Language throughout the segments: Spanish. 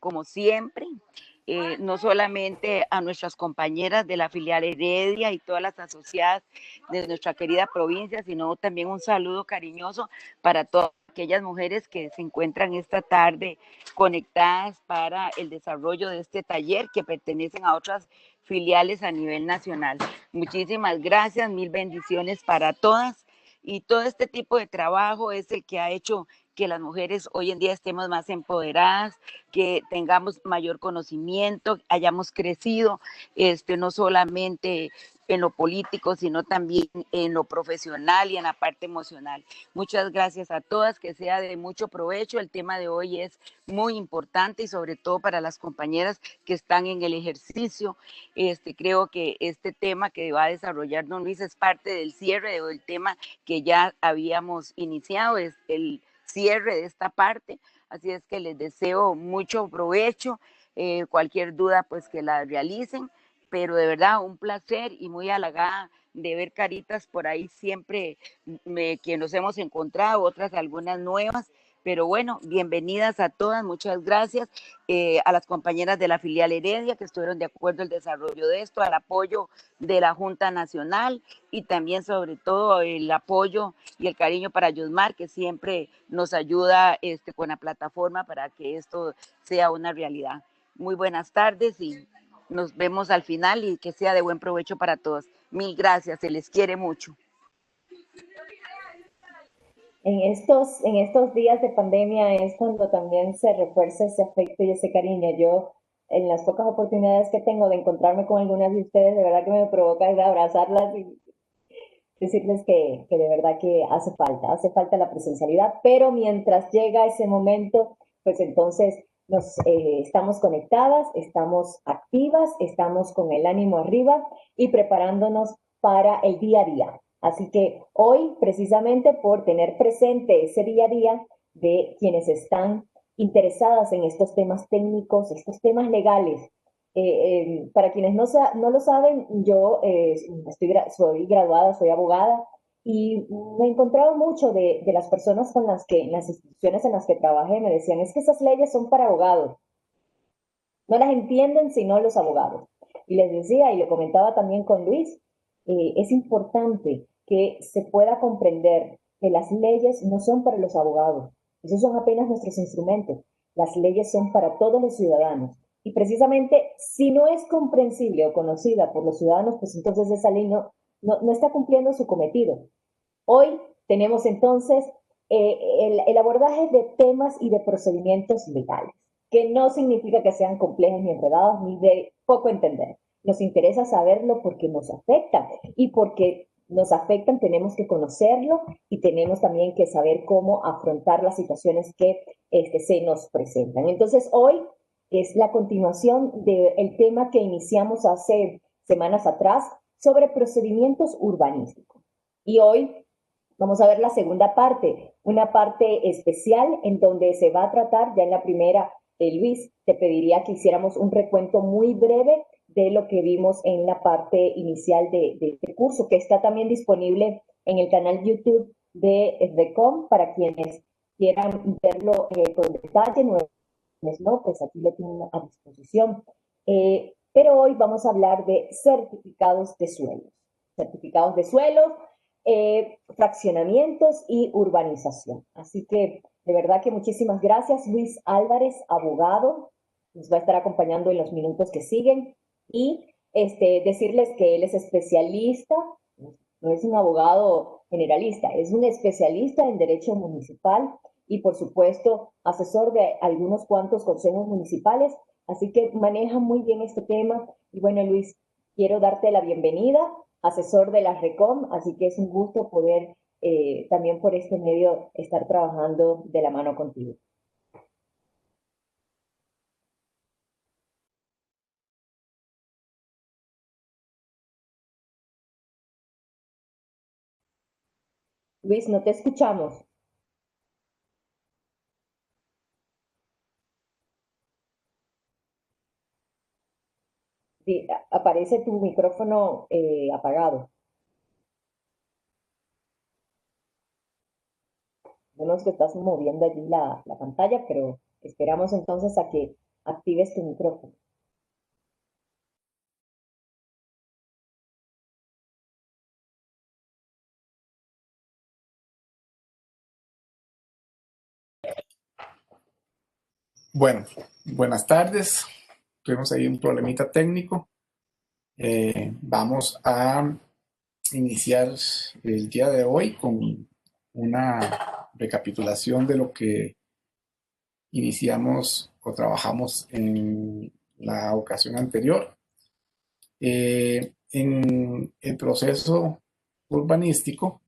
como siempre, no solamente a nuestras compañeras de la filial Heredia y todas las asociadas de nuestra querida provincia, sino también un saludo cariñoso para todas aquellas mujeres que se encuentran esta tarde conectadas para el desarrollo de este taller que pertenecen a otras filiales a nivel nacional. Muchísimas gracias, mil bendiciones para todas. Y todo este tipo de trabajo es el que ha hecho que las mujeres hoy en día estemos más empoderadas, que tengamos mayor conocimiento, hayamos crecido, no solamente en lo político, sino también en lo profesional y en la parte emocional. Muchas gracias a todas, que sea de mucho provecho. El tema de hoy es muy importante y sobre todo para las compañeras que están en el ejercicio. Creo que este tema que va a desarrollar don Luis es parte del cierre del tema que ya habíamos iniciado, es el cierre de esta parte. Así es que les deseo mucho provecho, cualquier duda pues que la realicen, pero de verdad un placer y muy halagada de ver caritas por ahí siempre que nos hemos encontrado, otras algunas nuevas, pero bueno, bienvenidas a todas, muchas gracias a las compañeras de la filial Heredia que estuvieron de acuerdo en el desarrollo de esto, al apoyo de la Junta Nacional y también sobre todo el apoyo y el cariño para Yosmar, que siempre nos ayuda con la plataforma para que esto sea una realidad. Muy buenas tardes y nos vemos al final y que sea de buen provecho para todos. Mil gracias, se les quiere mucho. En estos días de pandemia es cuando también se refuerza ese afecto y ese cariño. Yo, en las pocas oportunidades que tengo de encontrarme con algunas de ustedes, de verdad que me provoca ir a abrazarlas y decirles que de verdad que hace falta la presencialidad, pero mientras llega ese momento, pues entonces estamos conectadas, estamos activas, estamos con el ánimo arriba y preparándonos para el día a día. Así que hoy, precisamente por tener presente ese día a día de quienes están interesadas en estos temas técnicos, estos temas legales, para quienes no lo saben, yo soy graduada, soy abogada y me he encontrado mucho de las personas con las que, en las instituciones en las que trabajé, me decían, es que esas leyes son para abogados, no las entienden sino los abogados. Y les decía, y lo comentaba también con Luis, es importante que se pueda comprender que las leyes no son para los abogados, esos son apenas nuestros instrumentos, las leyes son para todos los ciudadanos. Y precisamente, si no es comprensible o conocida por los ciudadanos, pues entonces esa ley no está cumpliendo su cometido. Hoy tenemos entonces el abordaje de temas y de procedimientos legales, que no significa que sean complejos ni enredados ni de poco entender. Nos interesa saberlo porque nos afecta y porque nos afectan tenemos que conocerlo y tenemos también que saber cómo afrontar las situaciones que se nos presentan. Entonces hoy es la continuación del tema que iniciamos hace semanas atrás sobre procedimientos urbanísticos. Y hoy vamos a ver la segunda parte, una parte especial en donde se va a tratar, ya en la primera, Luis, te pediría que hiciéramos un recuento muy breve de lo que vimos en la parte inicial de este curso, que está también disponible en el canal YouTube de RECOM para quienes quieran verlo con detalle, no, pues aquí lo tienen a disposición. Pero hoy vamos a hablar de certificados de suelos. Certificados de suelos, fraccionamientos y urbanización. Así que de verdad que muchísimas gracias, Luis Álvarez, abogado, nos va a estar acompañando en los minutos que siguen y decirles que él es especialista, no es un abogado generalista, es un especialista en derecho municipal y por supuesto asesor de algunos cuantos consejos municipales, así que maneja muy bien este tema. Y bueno, Luis, quiero darte la bienvenida, asesor de la RECOM, así que es un gusto poder también por este medio estar trabajando de la mano contigo. Luis, no te escuchamos. Sí, aparece tu micrófono apagado. Vemos que estás moviendo allí la pantalla, pero esperamos entonces a que actives tu micrófono. Bueno, buenas tardes. Tuvimos ahí un problemita técnico. Vamos a iniciar el día de hoy con una recapitulación de lo que iniciamos o trabajamos en la ocasión anterior. En el proceso urbanístico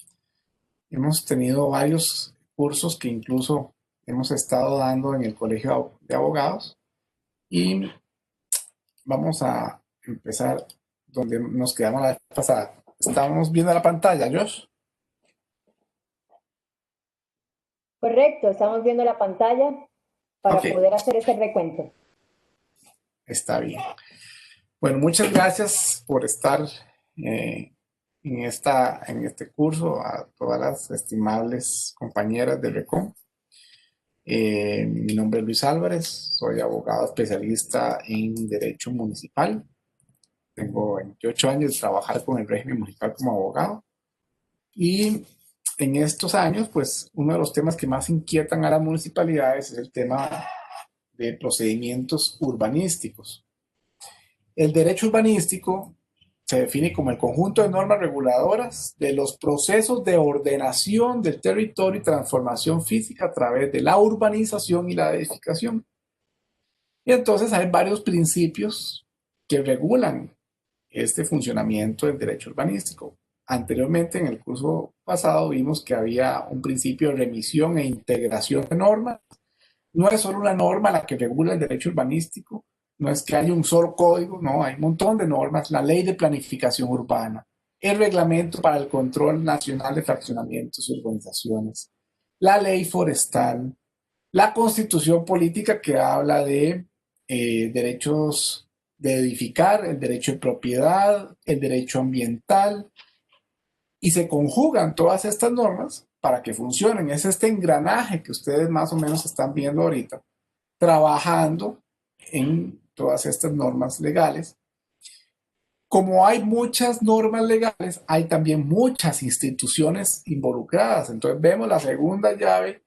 hemos tenido varios cursos que incluso hemos estado dando en el Colegio de Abogados y vamos a empezar donde nos quedamos la vez pasada. Estamos viendo la pantalla, Josh. Correcto, estamos viendo la pantalla para poder hacer ese recuento. Está bien. Bueno, muchas gracias por estar en este curso, a todas las estimables compañeras del RECOM. Mi nombre es Luis Álvarez, soy abogado especialista en Derecho Municipal. Tengo 28 años de trabajar con el régimen municipal como abogado. Y en estos años, pues, uno de los temas que más inquietan a las municipalidades es el tema de procedimientos urbanísticos. El derecho urbanístico se define como el conjunto de normas reguladoras de los procesos de ordenación del territorio y transformación física a través de la urbanización y la edificación. Y entonces hay varios principios que regulan este funcionamiento del derecho urbanístico. Anteriormente, en el curso pasado, vimos que había un principio de remisión e integración de normas. No es solo una norma la que regula el derecho urbanístico, no es que haya un solo código, no, hay un montón de normas, la ley de planificación urbana, el reglamento para el control nacional de fraccionamientos y urbanizaciones, la ley forestal, la constitución política que habla de derechos de edificar, el derecho de propiedad, el derecho ambiental, y se conjugan todas estas normas para que funcionen. Es este engranaje que ustedes más o menos están viendo ahorita, trabajando en todas estas normas legales. Como hay muchas normas legales, hay también muchas instituciones involucradas. Entonces vemos la segunda llave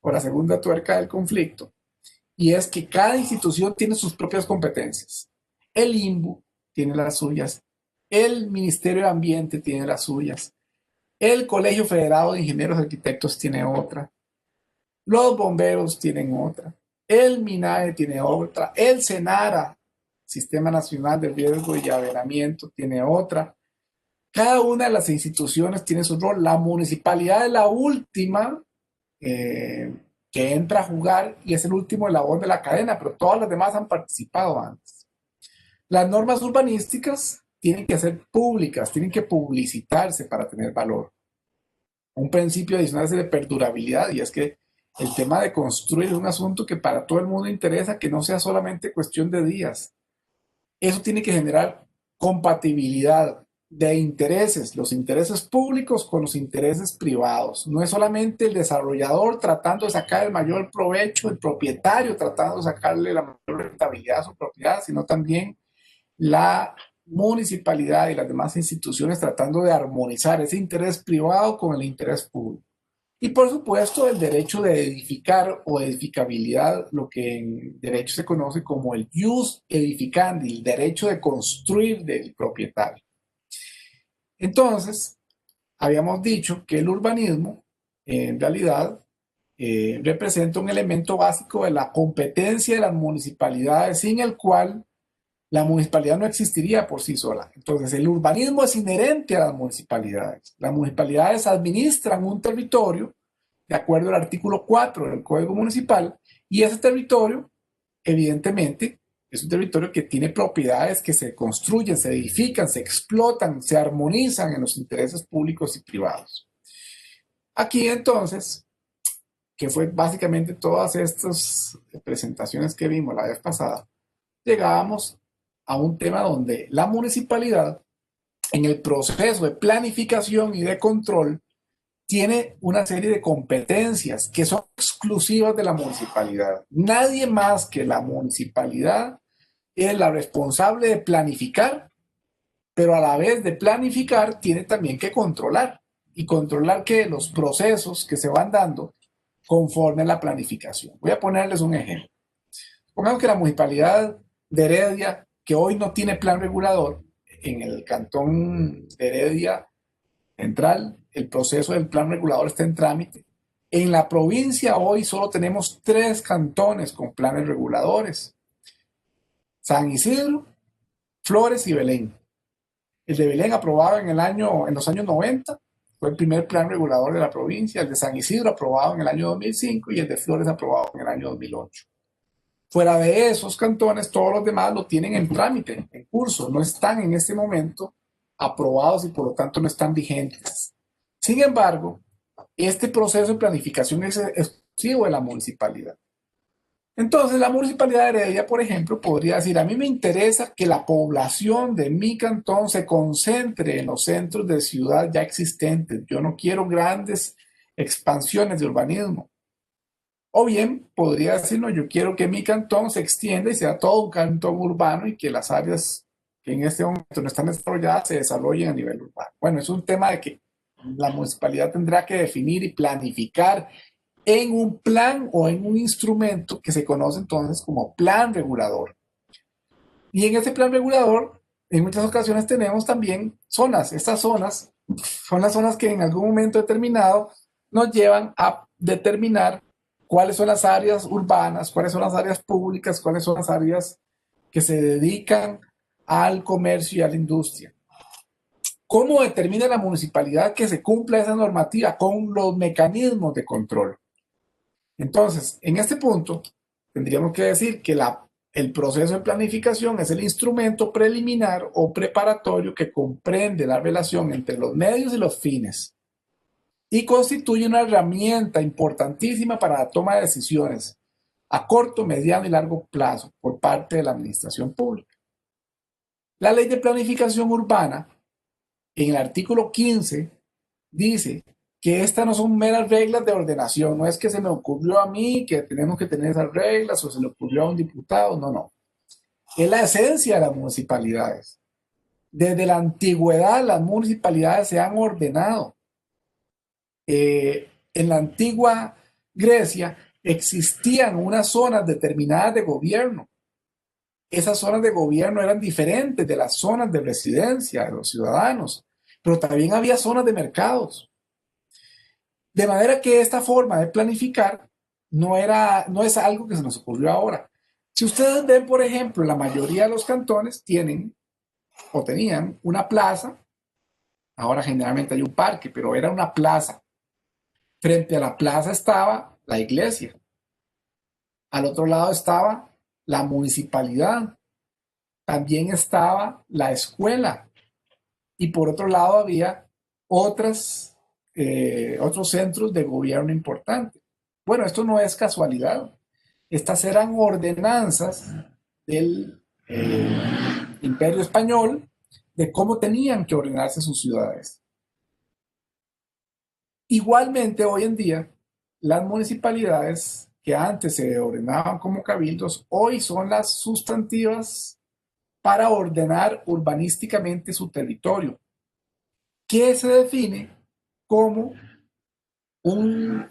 o la segunda tuerca del conflicto, y es que cada institución tiene sus propias competencias. El INBU tiene las suyas, el Ministerio de Ambiente tiene las suyas, el Colegio Federado de Ingenieros y Arquitectos tiene otra, los bomberos tienen otra, el MINAE tiene otra, el SENARA, Sistema Nacional de Riesgo y Llaveramiento, tiene otra. Cada una de las instituciones tiene su rol. La municipalidad es la última que entra a jugar y es el último eslabón de la cadena, pero todas las demás han participado antes. Las normas urbanísticas tienen que ser públicas, tienen que publicitarse para tener valor. Un principio adicional es de perdurabilidad, y es que el tema de construir es un asunto que para todo el mundo interesa, que no sea solamente cuestión de días. Eso tiene que generar compatibilidad de intereses, los intereses públicos con los intereses privados. No es solamente el desarrollador tratando de sacar el mayor provecho, el propietario tratando de sacarle la mayor rentabilidad a su propiedad, sino también la municipalidad y las demás instituciones tratando de armonizar ese interés privado con el interés público. Y por supuesto el derecho de edificar o edificabilidad, lo que en derecho se conoce como el jus edificandi, el derecho de construir del propietario. Entonces, habíamos dicho que el urbanismo en realidad representa un elemento básico de la competencia de las municipalidades, sin el cual la municipalidad no existiría por sí sola. Entonces, el urbanismo es inherente a las municipalidades. Las municipalidades administran un territorio de acuerdo al artículo 4 del Código Municipal, y ese territorio, evidentemente, es un territorio que tiene propiedades que se construyen, se edifican, se explotan, se armonizan en los intereses públicos y privados. Aquí, entonces, que fue básicamente todas estas presentaciones que vimos la vez pasada, llegábamos a un tema donde la municipalidad, en el proceso de planificación y de control, tiene una serie de competencias que son exclusivas de la municipalidad. Nadie más que la municipalidad es la responsable de planificar, pero a la vez de planificar tiene también que controlar y controlar que los procesos que se van dando conforme a la planificación. Voy a ponerles un ejemplo. Pongamos que la municipalidad de Heredia, que hoy no tiene plan regulador, en el cantón de Heredia Central, el proceso del plan regulador está en trámite. En la provincia hoy solo tenemos 3 cantones con planes reguladores: San Isidro, Flores y Belén. El de Belén, aprobado en los años 90, fue el primer plan regulador de la provincia. El de San Isidro, aprobado en el año 2005, y el de Flores, aprobado en el año 2008. Fuera de esos cantones, todos los demás lo tienen en trámite, en curso, no están en este momento aprobados y por lo tanto no están vigentes. Sin embargo, este proceso de planificación es exclusivo de la municipalidad. Entonces, la municipalidad de Heredia, por ejemplo, podría decir: a mí me interesa que la población de mi cantón se concentre en los centros de ciudad ya existentes. Yo no quiero grandes expansiones de urbanismo. O bien podría decir: no, yo quiero que mi cantón se extienda y sea todo un cantón urbano, y que las áreas que en este momento no están desarrolladas se desarrollen a nivel urbano. Bueno, es un tema de que la municipalidad tendrá que definir y planificar en un plan o en un instrumento que se conoce entonces como plan regulador. Y en ese plan regulador, en muchas ocasiones tenemos también zonas. Estas zonas son las zonas que en algún momento determinado nos llevan a determinar cuáles son las áreas urbanas, cuáles son las áreas públicas, cuáles son las áreas que se dedican al comercio y a la industria. ¿Cómo determina la municipalidad que se cumpla esa normativa? Con los mecanismos de control. Entonces, en este punto, tendríamos que decir que el proceso de planificación es el instrumento preliminar o preparatorio que comprende la relación entre los medios y los fines, y constituye una herramienta importantísima para la toma de decisiones a corto, mediano y largo plazo por parte de la administración pública. La Ley de Planificación Urbana, en el artículo 15, dice que estas no son meras reglas de ordenación. No es que se me ocurrió a mí que tenemos que tener esas reglas o se le ocurrió a un diputado. No, no. Es la esencia de las municipalidades. Desde la antigüedad las municipalidades se han ordenado. En la antigua Grecia existían unas zonas determinadas de gobierno. Esas zonas de gobierno eran diferentes de las zonas de residencia de los ciudadanos, pero también había zonas de mercados. De manera que esta forma de planificar no es algo que se nos ocurrió ahora. Si ustedes ven, por ejemplo, la mayoría de los cantones tienen o tenían una plaza. Ahora generalmente hay un parque, pero era una plaza. Frente a la plaza estaba la iglesia. Al otro lado estaba la municipalidad. También estaba la escuela. Y por otro lado había otros centros de gobierno importantes. Bueno, esto no es casualidad. Estas eran ordenanzas del Imperio Español de cómo tenían que ordenarse sus ciudades. Igualmente, hoy en día, las municipalidades que antes se ordenaban como cabildos, hoy son las sustantivas para ordenar urbanísticamente su territorio, que se define como un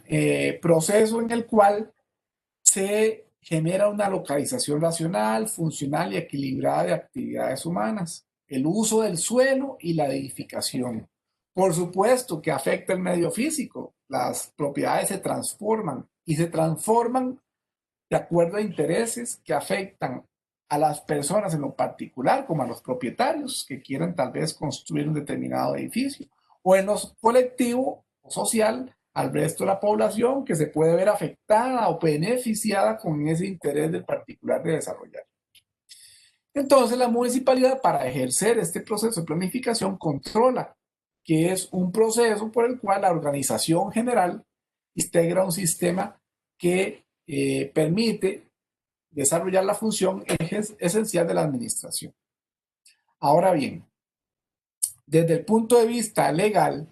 proceso en el cual se genera una localización racional, funcional y equilibrada de actividades humanas, el uso del suelo y la edificación. Por supuesto que afecta el medio físico. Las propiedades se transforman y se transforman de acuerdo a intereses que afectan a las personas en lo particular, como a los propietarios que quieran tal vez construir un determinado edificio, o en lo colectivo o social al resto de la población que se puede ver afectada o beneficiada con ese interés del particular de desarrollar. Entonces, la municipalidad, para ejercer este proceso de planificación, controla, que es un proceso por el cual la organización general integra un sistema que permite desarrollar la función esencial de la administración. Ahora bien, desde el punto de vista legal,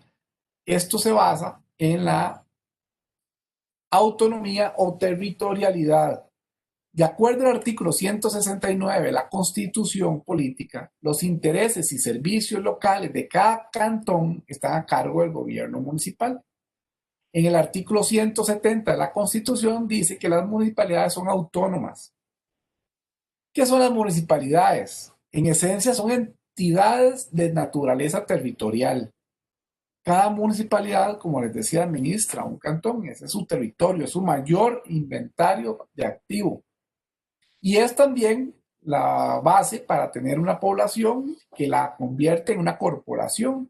esto se basa en la autonomía o territorialidad. De acuerdo al artículo 169 de la Constitución Política, los intereses y servicios locales de cada cantón están a cargo del gobierno municipal. En el artículo 170 de la Constitución dice que las municipalidades son autónomas. ¿Qué son las municipalidades? En esencia son entidades de naturaleza territorial. Cada municipalidad, como les decía, administra un cantón, ese es su territorio, es su mayor inventario de activo. Y es también la base para tener una población que la convierte en una corporación.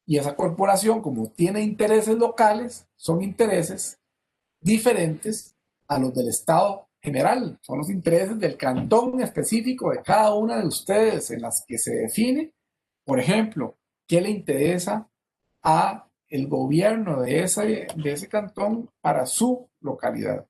Y esa corporación, como tiene intereses locales, son intereses diferentes a los del Estado general. Son los intereses del cantón específico de cada una de ustedes en las que se define, por ejemplo, qué le interesa a el gobierno de ese cantón para su localidad.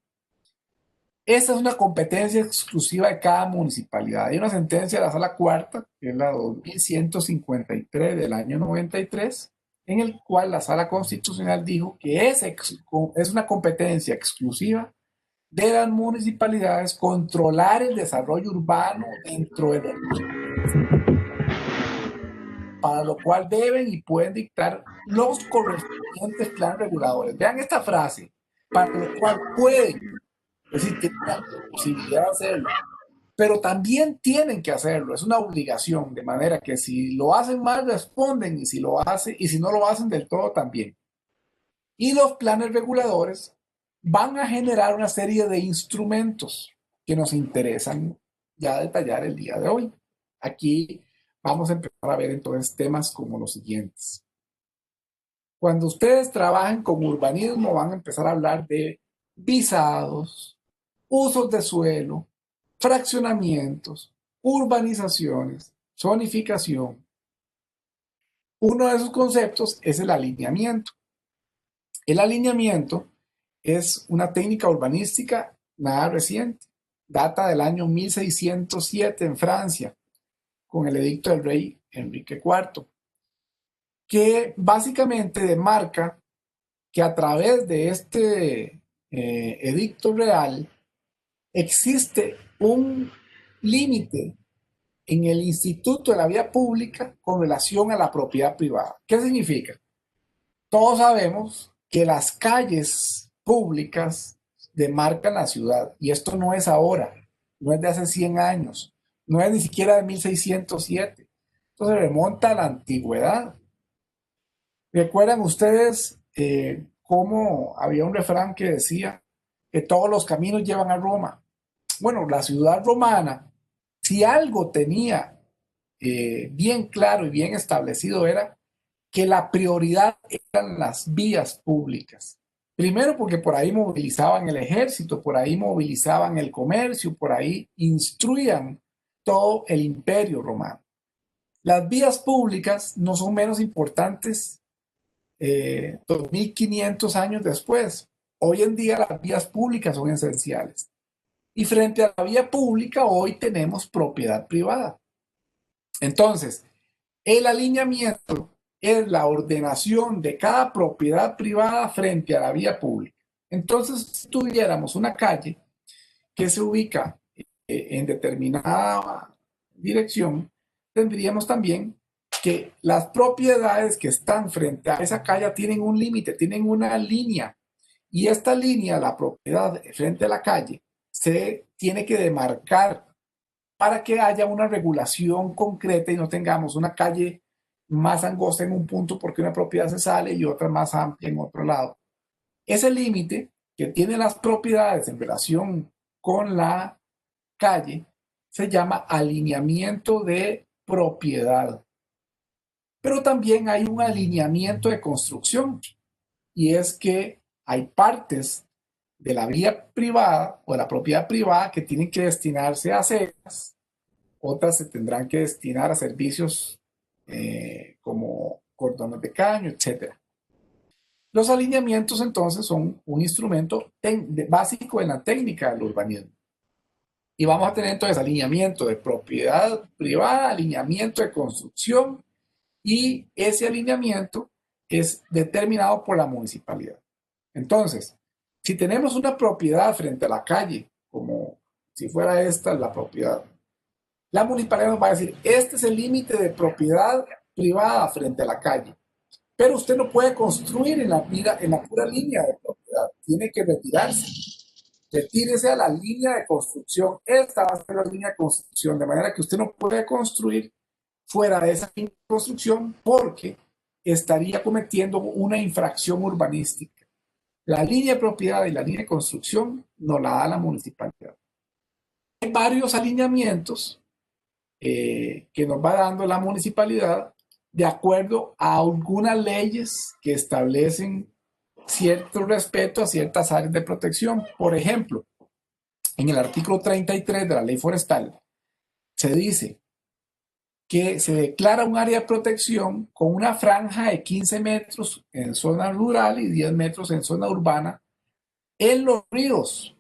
Esa es una competencia exclusiva de cada municipalidad. Hay una sentencia de la Sala Cuarta, que es la 2153 del año 93, en el cual la Sala Constitucional dijo que es una competencia exclusiva de las municipalidades controlar el desarrollo urbano dentro de los, para lo cual deben y pueden dictar los correspondientes planes reguladores. Vean esta frase, para lo cual pueden, es decir, tienen la posibilidad de hacerlo, pero también tienen que hacerlo, es una obligación, de manera que si lo hacen mal responden y si no lo hacen del todo también. Y los planes reguladores van a generar una serie de instrumentos que nos interesan ya detallar el día de hoy. Aquí vamos a empezar a ver entonces temas como los siguientes. Cuando ustedes trabajen con urbanismo van a empezar a hablar de visados, usos de suelo, fraccionamientos, urbanizaciones, zonificación. Uno de esos conceptos es el alineamiento. El alineamiento es una técnica urbanística nada reciente, data del año 1607 en Francia, con el edicto del rey Enrique IV, que básicamente demarca que a través de este edicto real existe un límite en el Instituto de la Vía Pública con relación a la propiedad privada. ¿Qué significa? Todos sabemos que las calles públicas demarcan la ciudad y esto no es ahora, no es de hace 100 años, no es ni siquiera de 1607. Entonces remonta a la antigüedad. ¿Recuerdan ustedes cómo había un refrán que decía que todos los caminos llevan a Roma? Bueno, la ciudad romana, si algo tenía bien claro y bien establecido era que la prioridad eran las vías públicas. Primero porque por ahí movilizaban el ejército, por ahí movilizaban el comercio, por ahí instruían todo el imperio romano. Las vías públicas no son menos importantes 2500 años después. Hoy en día las vías públicas son esenciales. Y frente a la vía pública hoy tenemos propiedad privada. Entonces, el alineamiento es la ordenación de cada propiedad privada frente a la vía pública. Entonces, si tuviéramos una calle que se ubica en determinada dirección, tendríamos también que las propiedades que están frente a esa calle tienen un límite, tienen una línea. Y esta línea, la propiedad frente a la calle, se tiene que demarcar para que haya una regulación concreta y no tengamos una calle más angosta en un punto porque una propiedad se sale y otra más amplia en otro lado. Ese límite que tienen las propiedades en relación con la calle se llama alineamiento de propiedad. Pero también hay un alineamiento de construcción y es que hay partes de la vía privada o de la propiedad privada que tienen que destinarse a aceras, otras se tendrán que destinar a servicios como cordones de caño, etc. Los alineamientos entonces son un instrumento básico en la técnica del urbanismo. Y vamos a tener entonces alineamiento de propiedad privada, alineamiento de construcción y ese alineamiento es determinado por la municipalidad. Entonces, si tenemos una propiedad frente a la calle, como si fuera esta la propiedad, la municipalidad nos va a decir, este es el límite de propiedad privada frente a la calle, pero usted no puede construir en la pura línea de propiedad, tiene que retirarse. Retírese a la línea de construcción. Esta va a ser la línea de construcción, de manera que usted no puede construir fuera de esa línea de construcción porque estaría cometiendo una infracción urbanística. La línea de propiedad y la línea de construcción nos la da la municipalidad. Hay varios alineamientos que nos va dando la municipalidad de acuerdo a algunas leyes que establecen cierto respeto a ciertas áreas de protección. Por ejemplo, en el artículo 33 de la ley forestal se dice que se declara un área de protección con una franja de 15 metros en zona rural y 10 metros en zona urbana en los ríos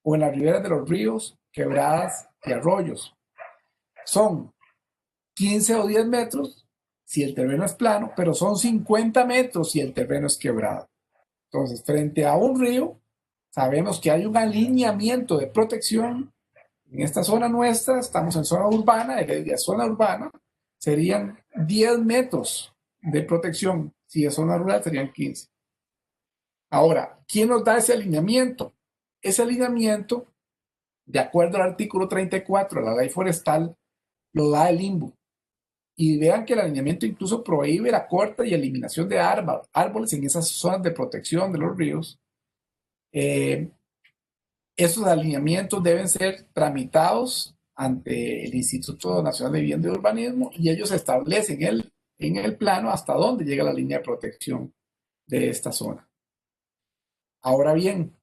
o en las riberas de los ríos, quebradas y arroyos. Son 15 o 10 metros si el terreno es plano, pero son 50 metros si el terreno es quebrado. Entonces, frente a un río, sabemos que hay un alineamiento de protección. En esta zona nuestra, estamos en zona urbana, de zona urbana serían 10 metros de protección. Si es zona rural, serían 15. Ahora, ¿quién nos da ese alineamiento? Ese alineamiento, de acuerdo al artículo 34 de la ley forestal, lo da el INVU. Y vean que el alineamiento incluso prohíbe la corta y eliminación de árboles en esas zonas de protección de los ríos. Esos alineamientos deben ser tramitados ante el Instituto Nacional de Vivienda y Urbanismo y ellos establecen en el plano hasta dónde llega la línea de protección de esta zona. Ahora bien,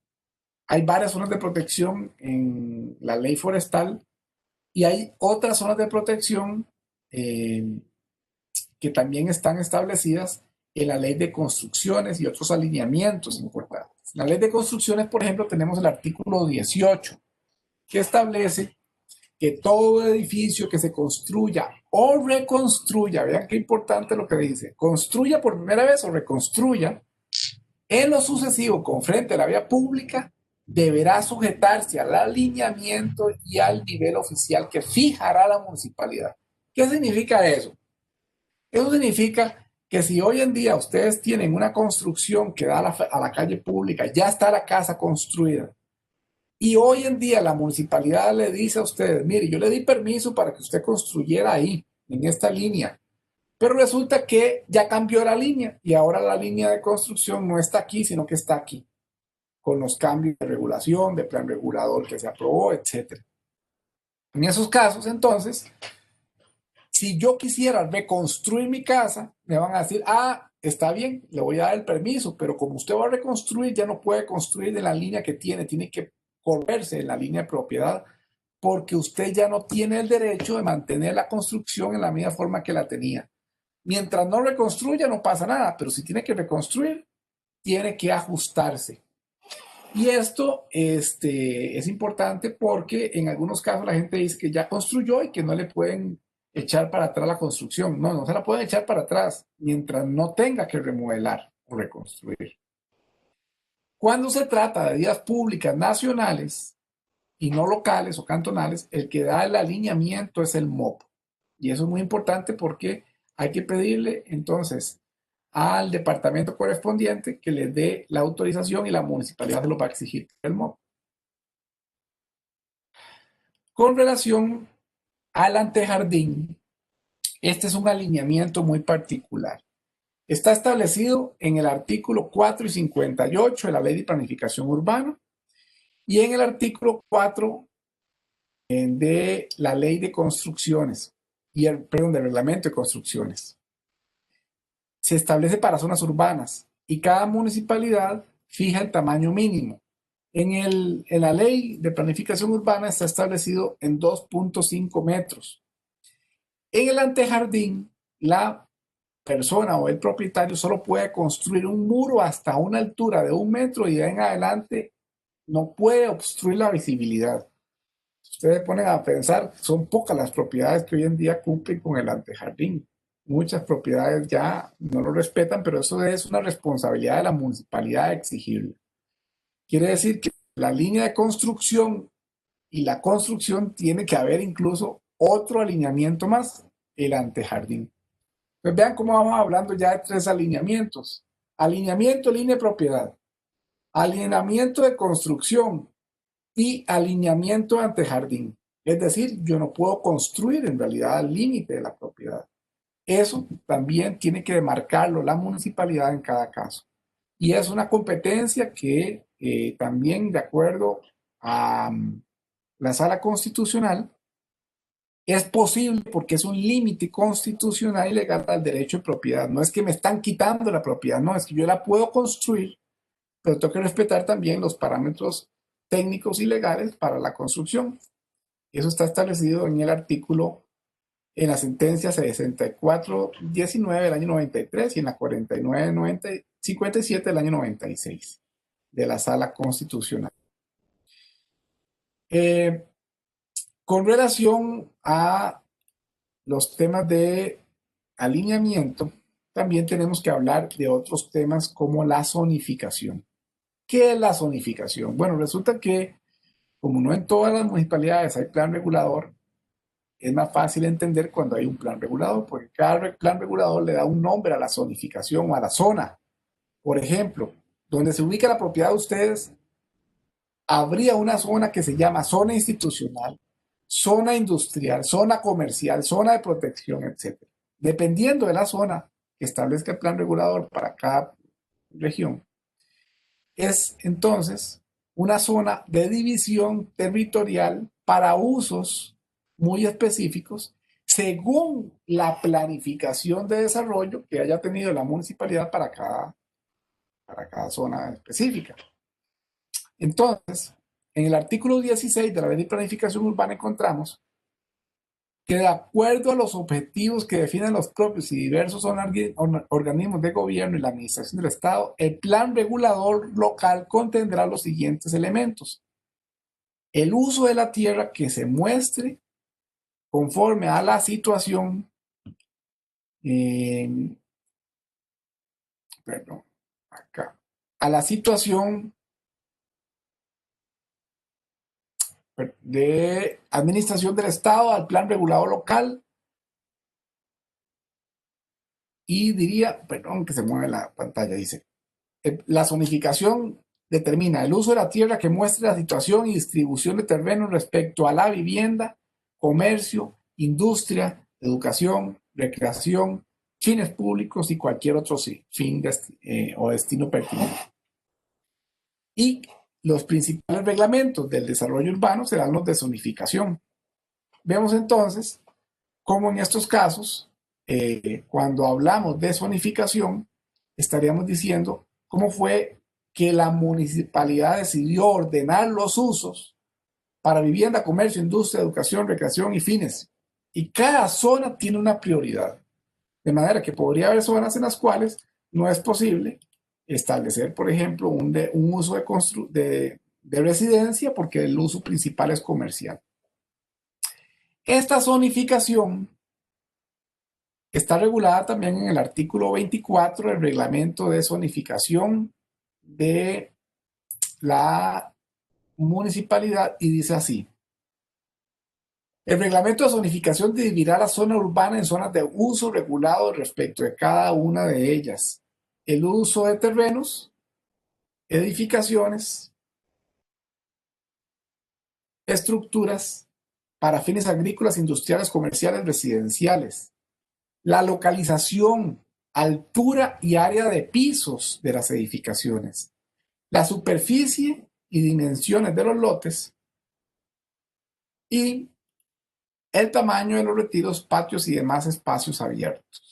hay varias zonas de protección en la ley forestal y hay otras zonas de protección que también están establecidas en la ley de construcciones y otros alineamientos importantes. En la ley de construcciones, por ejemplo, tenemos el artículo 18, que establece que todo edificio que se construya o reconstruya, vean qué importante lo que dice, construya por primera vez o reconstruya, en lo sucesivo con frente a la vía pública, deberá sujetarse al alineamiento y al nivel oficial que fijará la municipalidad. ¿Qué significa eso? Eso significa que si hoy en día ustedes tienen una construcción que da a la calle pública, ya está la casa construida, y hoy en día la municipalidad le dice a ustedes, mire, yo le di permiso para que usted construyera ahí, en esta línea, pero resulta que ya cambió la línea y ahora la línea de construcción no está aquí, sino que está aquí, con los cambios de regulación, de plan regulador que se aprobó, etc. En esos casos, entonces, si yo quisiera reconstruir mi casa, me van a decir, ah, está bien, le voy a dar el permiso, pero como usted va a reconstruir, ya no puede construir de la línea que tiene que correrse en la línea de propiedad, porque usted ya no tiene el derecho de mantener la construcción en la misma forma que la tenía. Mientras no reconstruya, no pasa nada, pero si tiene que reconstruir, tiene que ajustarse. Y esto es importante porque en algunos casos la gente dice que ya construyó y que no le pueden echar para atrás la construcción. No, no se la pueden echar para atrás mientras no tenga que remodelar o reconstruir. Cuando se trata de vías públicas nacionales y no locales o cantonales, el que da el alineamiento es el MOP. Y eso es muy importante porque hay que pedirle entonces al departamento correspondiente que les dé la autorización y la municipalidad se lo va a exigir el MOP. Con relación al antejardín, este es un alineamiento muy particular. Está establecido en el artículo 4 y 58 de la Ley de Planificación Urbana y en el artículo 4 de la Ley de Construcciones del Reglamento de Construcciones. Se establece para zonas urbanas y cada municipalidad fija el tamaño mínimo. En la Ley de Planificación Urbana está establecido en 2.5 metros. En el antejardín, la persona o el propietario solo puede construir un muro hasta una altura de 1 metro y de ahí en adelante no puede obstruir la visibilidad. Si ustedes ponen a pensar, son pocas las propiedades que hoy en día cumplen con el antejardín. muchas propiedades ya no lo respetan, pero eso es una responsabilidad de la municipalidad de exigirlo. Quiere decir que la línea de construcción y la construcción tiene que haber incluso otro alineamiento más, el antejardín. Pues vean cómo vamos hablando ya de 3 alineamientos. Alineamiento, línea de propiedad. Alineamiento de construcción y alineamiento de antejardín. Es decir, yo no puedo construir en realidad al límite de la propiedad. Eso también tiene que demarcarlo la municipalidad en cada caso. Y es una competencia que también, de acuerdo a la Sala Constitucional, es posible porque es un límite constitucional y legal al derecho de propiedad. No es que me están quitando la propiedad, no, es que yo la puedo construir, pero tengo que respetar también los parámetros técnicos y legales para la construcción. Eso está establecido en el artículo, en la sentencia 6419 del año 93 y en la 4957 del año 96 de la Sala Constitucional. Con relación a los temas de alineamiento, también tenemos que hablar de otros temas como la zonificación. ¿Qué es la zonificación? Bueno, resulta que como no en todas las municipalidades hay plan regulador, es más fácil entender cuando hay un plan regulador, porque cada plan regulador le da un nombre a la zonificación o a la zona. Por ejemplo, donde se ubica la propiedad de ustedes, habría una zona que se llama zona institucional, zona industrial, zona comercial, zona de protección, etc. Dependiendo de la zona que establezca el plan regulador para cada región, es entonces una zona de división territorial para usos muy específicos según la planificación de desarrollo que haya tenido la municipalidad para cada zona específica. Entonces, en el artículo 16 de la Ley de Planificación Urbana encontramos que de acuerdo a los objetivos que definen los propios y diversos organismos de gobierno y la administración del Estado, el plan regulador local contendrá los siguientes elementos. El uso de la tierra que se muestre conforme a la situación, a la situación de administración del Estado, al plan regulador local, y diría, perdón que se mueve la pantalla, dice, la zonificación determina el uso de la tierra que muestre la situación y distribución de terrenos respecto a la vivienda, comercio, industria, educación, recreación, fines públicos y cualquier otro fin o destino pertinente. Y los principales reglamentos del desarrollo urbano serán los de zonificación. Vemos entonces cómo en estos casos, cuando hablamos de zonificación, estaríamos diciendo cómo fue que la municipalidad decidió ordenar los usos para vivienda, comercio, industria, educación, recreación y fines. Y cada zona tiene una prioridad. De manera que podría haber zonas en las cuales no es posible establecer, por ejemplo, un uso de residencia porque el uso principal es comercial. Esta zonificación está regulada también en el artículo 24 del reglamento de zonificación de la municipalidad y dice así. El reglamento de zonificación dividirá la zona urbana en zonas de uso regulado respecto de cada una de ellas. El uso de terrenos, edificaciones, estructuras para fines agrícolas, industriales, comerciales, residenciales. La localización, altura y área de pisos de las edificaciones. La superficie y dimensiones de los lotes. Y el tamaño de los retiros, patios y demás espacios abiertos.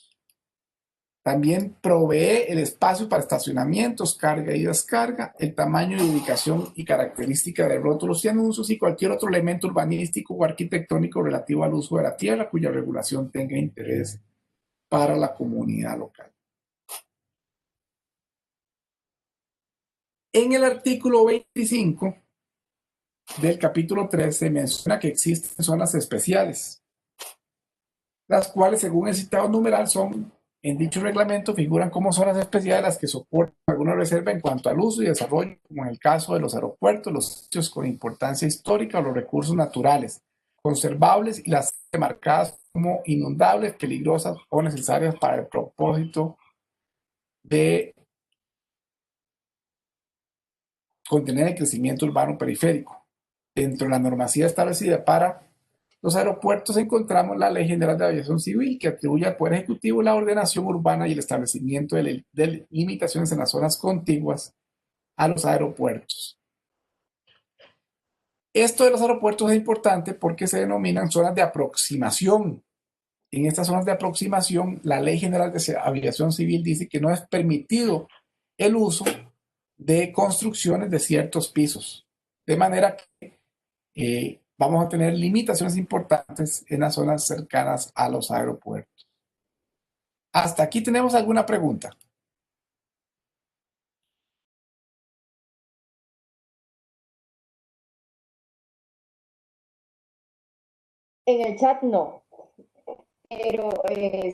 También provee el espacio para estacionamientos, carga y descarga, el tamaño de ubicación y característica de rótulos y anuncios y cualquier otro elemento urbanístico o arquitectónico relativo al uso de la tierra cuya regulación tenga interés para la comunidad local. En el artículo 25 del capítulo 3 se menciona que existen zonas especiales. las cuales, según el citado numeral, son, en dicho reglamento, figuran como zonas especiales las que soportan alguna reserva en cuanto al uso y desarrollo, como en el caso de los aeropuertos, los sitios con importancia histórica o los recursos naturales, conservables y las marcadas como inundables, peligrosas o necesarias para el propósito de contener el crecimiento urbano periférico. Dentro de la normatividad establecida para los aeropuertos encontramos la Ley General de Aviación Civil, que atribuye al Poder Ejecutivo la ordenación urbana y el establecimiento de limitaciones en las zonas contiguas a los aeropuertos. Esto de los aeropuertos es importante porque se denominan zonas de aproximación. En estas zonas de aproximación, la Ley General de Aviación Civil dice que no es permitido el uso de construcciones de ciertos pisos. De manera que vamos a tener limitaciones importantes en las zonas cercanas a los aeropuertos. ¿Hasta aquí tenemos alguna pregunta? En el chat no, pero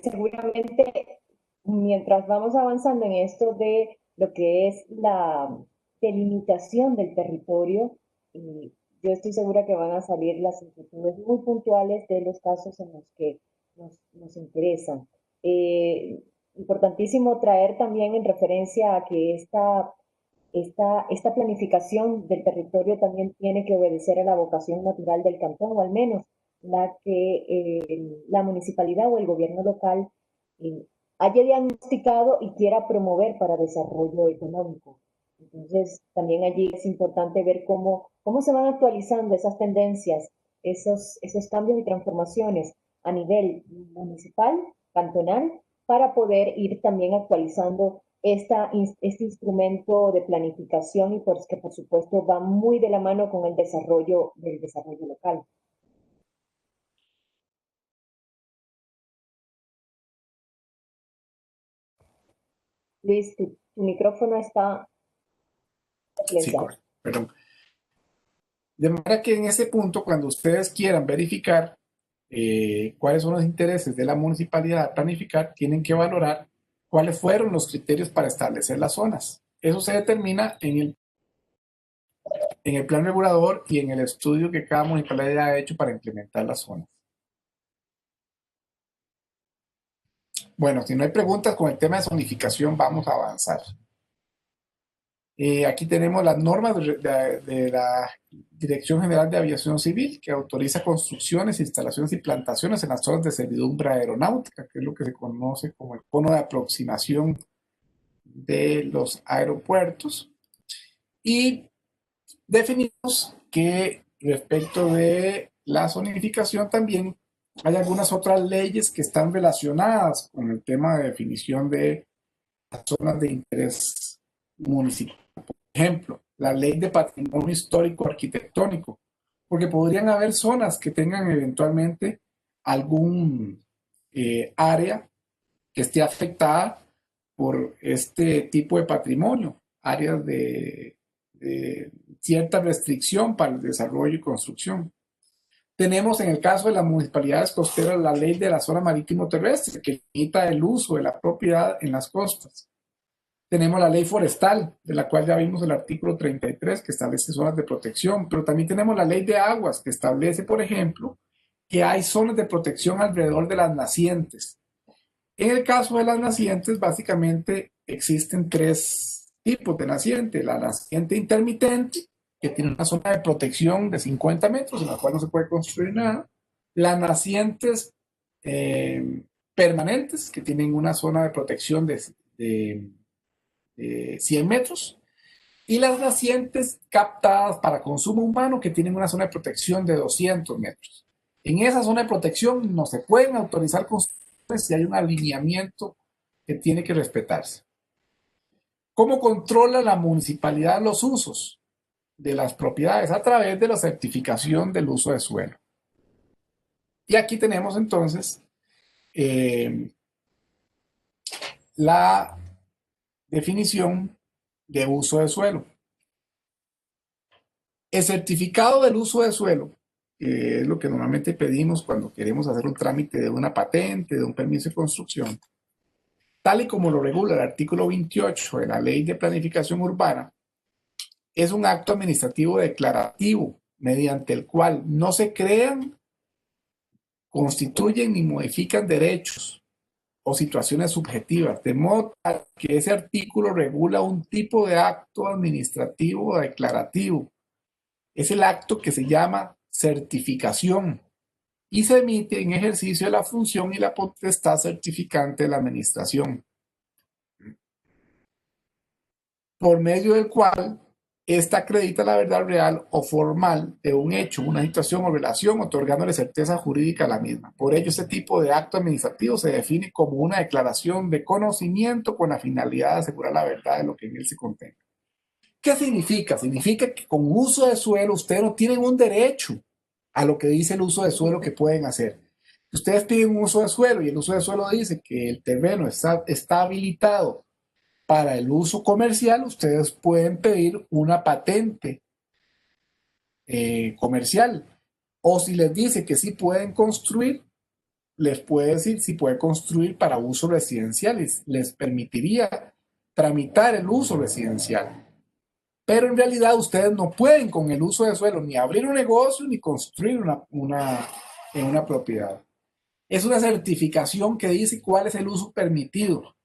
seguramente mientras vamos avanzando en esto de lo que es la delimitación del territorio, yo estoy segura que van a salir las inquietudes muy puntuales de los casos en los que nos interesan. Importantísimo traer también en referencia a que esta planificación del territorio también tiene que obedecer a la vocación natural del cantón, o al menos la que la municipalidad o el gobierno local eh, haya diagnosticado y quiera promover para desarrollo económico. Entonces, también allí es importante ver cómo se van actualizando esas tendencias, esos cambios y transformaciones a nivel municipal, cantonal, para poder ir también actualizando este instrumento de planificación y que por supuesto va muy de la mano con el desarrollo del desarrollo local. Luis, tu micrófono está Sí, silenciado. correcto. Perdón. De manera que en ese punto, cuando ustedes quieran verificar cuáles son los intereses de la municipalidad a planificar, tienen que valorar cuáles fueron los criterios para establecer las zonas. Eso se determina en el plan regulador y en el estudio que cada municipalidad ha hecho para implementar las zonas. Bueno, si no hay preguntas con el tema de zonificación, vamos a avanzar. Aquí tenemos las normas de la Dirección General de Aviación Civil, que autoriza construcciones, instalaciones y plantaciones en las zonas de servidumbre aeronáutica, que es lo que se conoce como el cono de aproximación de los aeropuertos. Y definimos que respecto de la zonificación también hay algunas otras leyes que están relacionadas con el tema de definición de las zonas de interés municipal. Por ejemplo, la ley de patrimonio histórico arquitectónico, porque podrían haber zonas que tengan eventualmente algún área que esté afectada por este tipo de patrimonio, áreas de cierta restricción para el desarrollo y construcción. Tenemos en el caso de las municipalidades costeras la ley de la zona marítimo terrestre que limita el uso de la propiedad en las costas. Tenemos la ley forestal, de la cual ya vimos el artículo 33 que establece zonas de protección, pero también tenemos la ley de aguas que establece, por ejemplo, que hay zonas de protección alrededor de las nacientes. En el caso de las nacientes, básicamente existen tres tipos de naciente. La naciente intermitente, que tiene una zona de protección de 50 metros, en la cual no se puede construir nada. Las nacientes permanentes, que tienen una zona de protección de 100 metros. Y las nacientes captadas para consumo humano, que tienen una zona de protección de 200 metros. En esa zona de protección no se pueden autorizar construcciones si hay un alineamiento que tiene que respetarse. ¿Cómo controla la municipalidad los usos de las propiedades? A través de la certificación del uso de suelo. Y aquí tenemos entonces la definición de uso de suelo. El certificado del uso de suelo es lo que normalmente pedimos cuando queremos hacer un trámite de una patente, de un permiso de construcción, tal y como lo regula el artículo 28 de la Ley de Planificación Urbana, es un acto administrativo declarativo mediante el cual no se crean, constituyen ni modifican derechos o situaciones subjetivas, de modo tal que ese artículo regula un tipo de acto administrativo declarativo. Es el acto que se llama certificación y se emite en ejercicio de la función y la potestad certificante de la administración, por medio del cual ésta acredita la verdad real o formal de un hecho, una situación o relación, otorgándole certeza jurídica a la misma. Por ello, este tipo de acto administrativo se define como una declaración de conocimiento con la finalidad de asegurar la verdad de lo que en él se contenga. ¿Qué significa? Significa que con uso de suelo ustedes no tienen un derecho a lo que dice el uso de suelo que pueden hacer. Ustedes piden un uso de suelo y el uso de suelo dice que el terreno está habilitado para el uso comercial. Ustedes pueden pedir una patente comercial, o si les dice que sí pueden construir, les puede decir si puede construir para uso residencial, les permitiría tramitar el uso residencial. Pero en realidad ustedes no pueden con el uso de suelo ni abrir un negocio ni construir en una propiedad. Es una certificación que dice cuál es el uso permitido.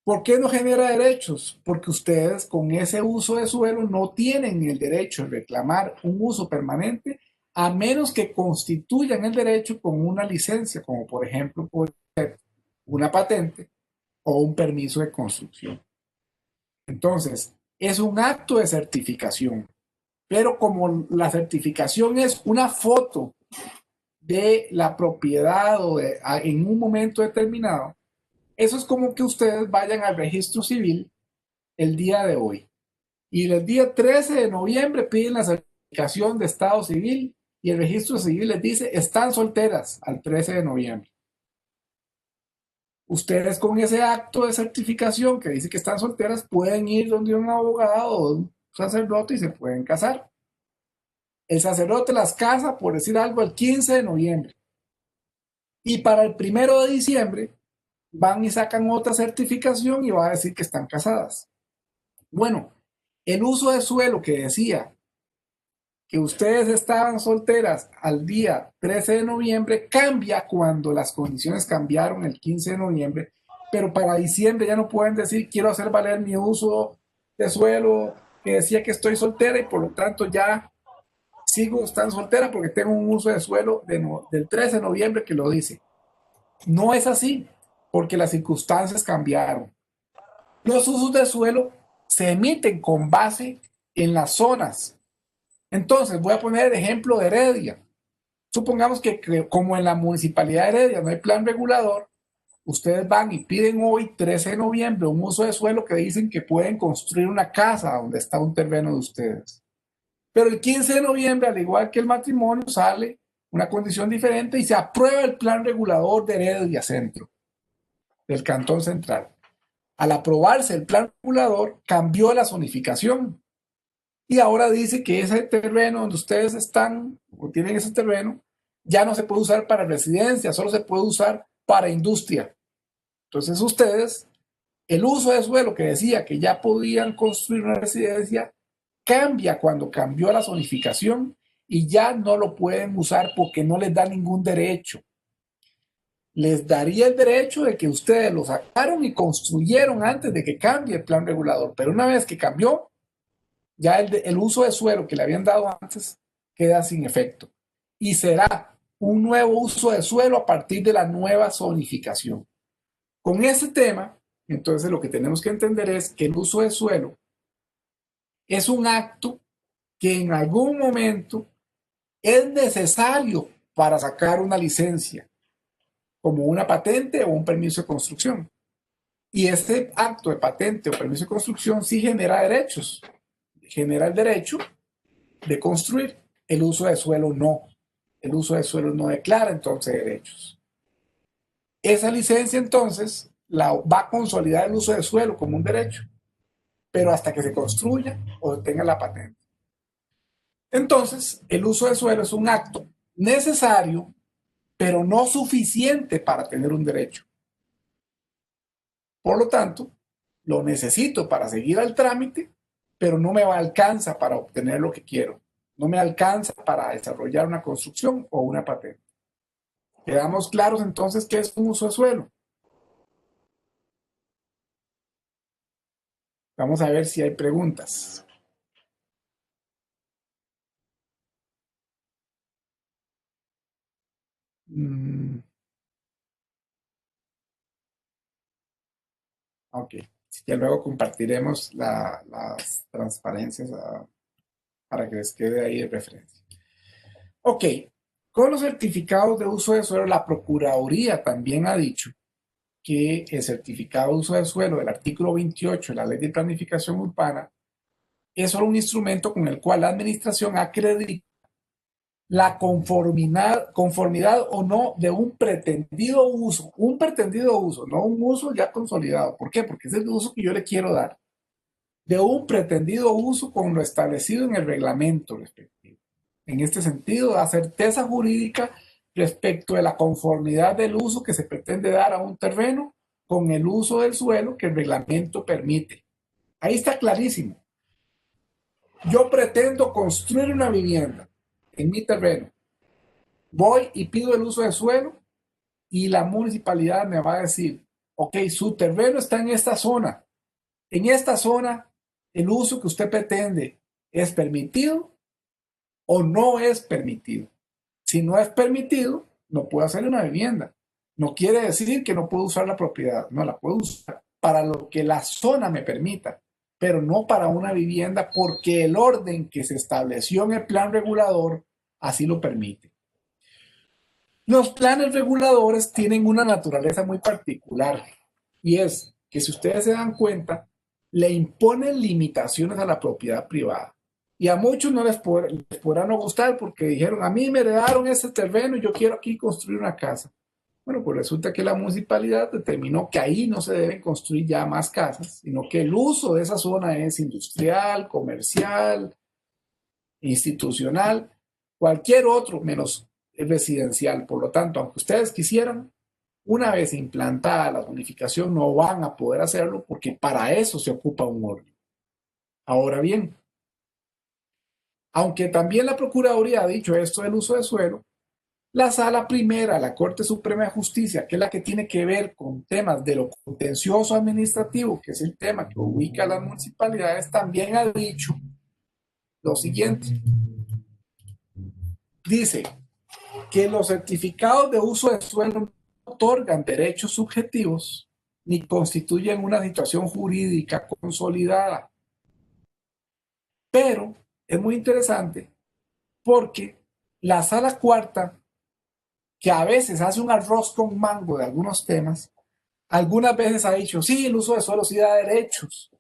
¿Por qué no genera derechos? Porque ustedes con ese uso de suelo no tienen el derecho de reclamar un uso permanente a menos que constituyan el derecho con una licencia, como por ejemplo puede ser una patente o un permiso de construcción. Entonces, es un acto de certificación, pero como la certificación es una foto de la propiedad en un momento determinado, eso es como que ustedes vayan al registro civil el día de hoy y el día 13 de noviembre piden la certificación de estado civil y el registro civil les dice están solteras al 13 de noviembre. Ustedes con ese acto de certificación que dice que están solteras pueden ir donde un abogado o un sacerdote y se pueden casar. El sacerdote las casa, por decir algo, el 15 de noviembre. Y para el 1 de diciembre van y sacan otra certificación y va a decir que están casadas. Bueno, el uso de suelo que decía que ustedes estaban solteras al día 13 de noviembre cambia cuando las condiciones cambiaron el 15 de noviembre, pero para diciembre ya no pueden decir quiero hacer valer mi uso de suelo que decía que estoy soltera y por lo tanto ya sigo estando soltera porque tengo un uso de suelo del 13 de noviembre que lo dice. No es así, porque las circunstancias cambiaron. Los usos de suelo se emiten con base en las zonas. Entonces, voy a poner el ejemplo de Heredia. Supongamos que como en la municipalidad de Heredia no hay plan regulador, ustedes van y piden hoy, 13 de noviembre, un uso de suelo que dicen que pueden construir una casa donde está un terreno de ustedes. Pero el 15 de noviembre, al igual que el matrimonio, sale una condición diferente y se aprueba el plan regulador de Heredia Centro, del Cantón Central. Al aprobarse el plan regulador, cambió la zonificación y ahora dice que ese terreno donde ustedes están o tienen ese terreno ya no se puede usar para residencia, solo se puede usar para industria. Entonces ustedes, el uso de suelo que decía que ya podían construir una residencia, cambia cuando cambió la zonificación y ya no lo pueden usar porque no les da ningún derecho. Les daría el derecho de que ustedes lo sacaron y construyeron antes de que cambie el plan regulador, pero una vez que cambió, ya el uso de suelo que le habían dado antes queda sin efecto y será un nuevo uso de suelo a partir de la nueva zonificación. Con ese tema, entonces lo que tenemos que entender es que el uso de suelo es un acto que en algún momento es necesario para sacar una licencia, como una patente o un permiso de construcción. Y este acto de patente o permiso de construcción sí genera derechos. Genera el derecho de construir. El uso de suelo no. El uso de suelo no declara entonces derechos. Esa licencia entonces va a consolidar el uso de suelo como un derecho, pero hasta que se construya o tenga la patente. Entonces, el uso de suelo es un acto necesario, pero no suficiente para tener un derecho. Por lo tanto, lo necesito para seguir al trámite, pero no me alcanza para obtener lo que quiero. No me alcanza para desarrollar una construcción o una patente. ¿Quedamos claros entonces qué es un uso de suelo? Vamos a ver si hay preguntas. Ok. Ya luego compartiremos las transparencias para que les quede ahí de referencia. Ok. Con los certificados de uso de suelo, la Procuraduría también ha dicho que el certificado de uso de suelo del artículo 28 de la Ley de Planificación Urbana es solo un instrumento con el cual la administración acredita la conformidad o no de un pretendido uso, no un uso ya consolidado. ¿Por qué? Porque es el uso que yo le quiero dar, de un pretendido uso con lo establecido en el reglamento respectivo. En este sentido, da certeza jurídica respecto de la conformidad del uso que se pretende dar a un terreno con el uso del suelo que el reglamento permite. Ahí está clarísimo. Yo pretendo construir una vivienda en mi terreno. Voy y pido el uso de suelo y la municipalidad me va a decir, ok, su terreno está en esta zona. En esta zona, el uso que usted pretende es permitido o no es permitido. Si no es permitido, no puedo hacer una vivienda. No quiere decir que no puedo usar la propiedad. No, la puedo usar para lo que la zona me permita, pero no para una vivienda porque el orden que se estableció en el plan regulador así lo permite. Los planes reguladores tienen una naturaleza muy particular y es que si ustedes se dan cuenta, le imponen limitaciones a la propiedad privada. Y a muchos no les podrá no gustar porque dijeron, a mí me heredaron ese terreno y yo quiero aquí construir una casa. Bueno, pues resulta que la municipalidad determinó que ahí no se deben construir ya más casas, sino que el uso de esa zona es industrial, comercial, institucional, cualquier otro menos residencial. Por lo tanto, aunque ustedes quisieran, una vez implantada la zonificación, no van a poder hacerlo porque para eso se ocupa un orden. Ahora bien, aunque también la Procuraduría ha dicho esto del uso de suelo, la Sala Primera, la Corte Suprema de Justicia, que es la que tiene que ver con temas de lo contencioso administrativo, que es el tema que ubica a las municipalidades, también ha dicho lo siguiente. Dice que los certificados de uso de suelo no otorgan derechos subjetivos ni constituyen una situación jurídica consolidada. Pero es muy interesante porque la Sala Cuarta, que a veces hace un arroz con mango de algunos temas, algunas veces ha dicho, sí, el uso de suelo sí da derechos.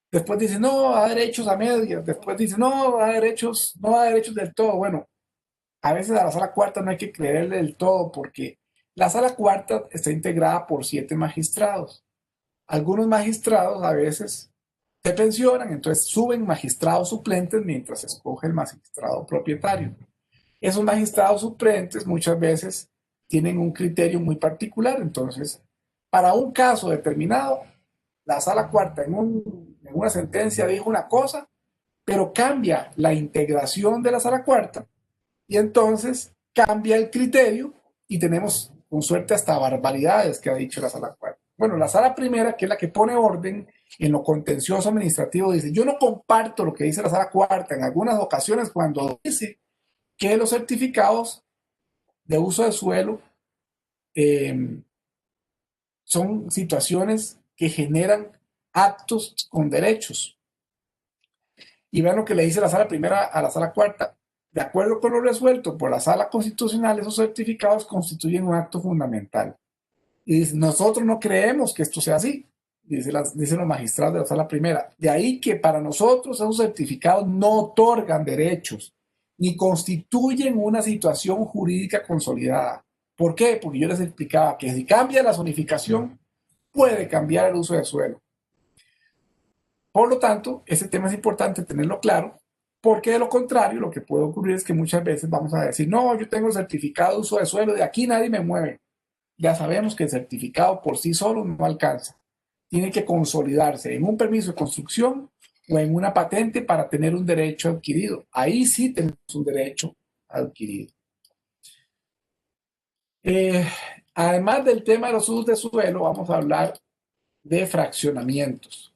Después dice, no, da derechos a medias. Después dice, no, da derechos, no da derechos del todo. Bueno, a veces a la Sala Cuarta no hay que creerle del todo porque la Sala Cuarta está integrada por 7 magistrados. Algunos magistrados a veces se pensionan, entonces suben magistrados suplentes mientras se escoge el magistrado propietario. Esos magistrados suplentes muchas veces tienen un criterio muy particular, entonces para un caso determinado, la Sala Cuarta en una sentencia dijo una cosa, pero cambia la integración de la Sala Cuarta y entonces cambia el criterio y tenemos con suerte hasta barbaridades que ha dicho la Sala Cuarta. Bueno, la Sala Primera, que es la que pone orden en lo contencioso administrativo, dice, yo no comparto lo que dice la Sala Cuarta en algunas ocasiones cuando dice que los certificados de uso de suelo son situaciones que generan actos con derechos. Y vean lo que le dice la Sala Primera a la Sala Cuarta. De acuerdo con lo resuelto por la Sala Constitucional, esos certificados constituyen un acto fundamental. Y dice, nosotros no creemos que esto sea así, dicen los magistrados de la Sala Primera. De ahí que para nosotros esos certificados no otorgan derechos, ni constituyen una situación jurídica consolidada. ¿Por qué? Porque yo les explicaba que si cambia la zonificación, puede cambiar el uso del suelo. Por lo tanto, ese tema es importante tenerlo claro Porque de lo contrario, lo que puede ocurrir es que muchas veces vamos a decir, no, yo tengo el certificado de uso de suelo, de aquí nadie me mueve. Ya sabemos que el certificado por sí solo no alcanza. Tiene que consolidarse en un permiso de construcción o en una patente para tener un derecho adquirido. Ahí sí tenemos un derecho adquirido. Eh, Además del tema de los usos de suelo, vamos a hablar de fraccionamientos.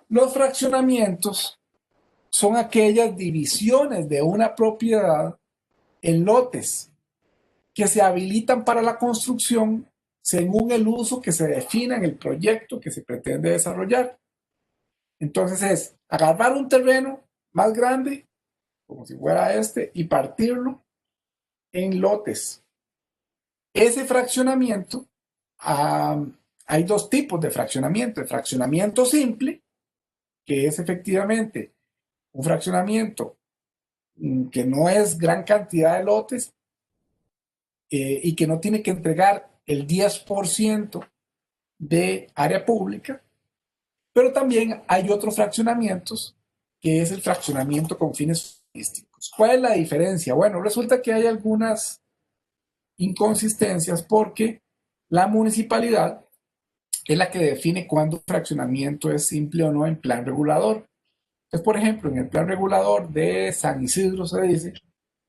Los fraccionamientos son aquellas divisiones de una propiedad en lotes que se habilitan para la construcción según el uso que se defina en el proyecto que se pretende desarrollar. Entonces es agarrar un terreno más grande, como si fuera este, y partirlo en lotes. Ese fraccionamiento, hay dos tipos de fraccionamiento. El fraccionamiento simple, que es efectivamente un fraccionamiento que no es gran cantidad de lotes y que no tiene que entregar el 10% de área pública, pero también hay otros fraccionamientos que es el fraccionamiento con fines turísticos. ¿Cuál es la diferencia? Bueno, resulta que hay algunas inconsistencias porque la municipalidad es la que define cuándo un fraccionamiento es simple o no en plan regulador. Entonces, por ejemplo, en el plan regulador de San Isidro se dice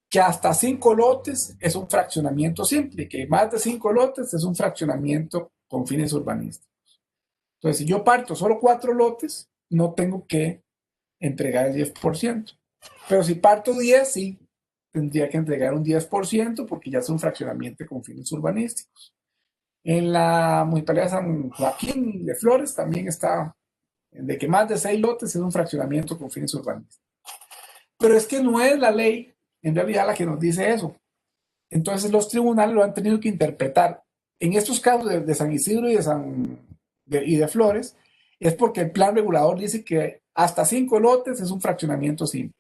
que hasta 5 lotes es un fraccionamiento simple, que más de 5 lotes es un fraccionamiento con fines urbanísticos. Entonces, si yo parto solo 4 lotes, no tengo que entregar el 10%. Pero si parto 10, sí, tendría que entregar un 10% porque ya es un fraccionamiento con fines urbanísticos. En la Municipalidad de San Joaquín de Flores también está de que más de 6 lotes es un fraccionamiento con fines urbanísticos. Pero es que no es la ley en realidad la que nos dice eso. Entonces los tribunales lo han tenido que interpretar. En estos casos de San Isidro y de Flores, es porque el plan regulador dice que hasta 5 lotes es un fraccionamiento simple.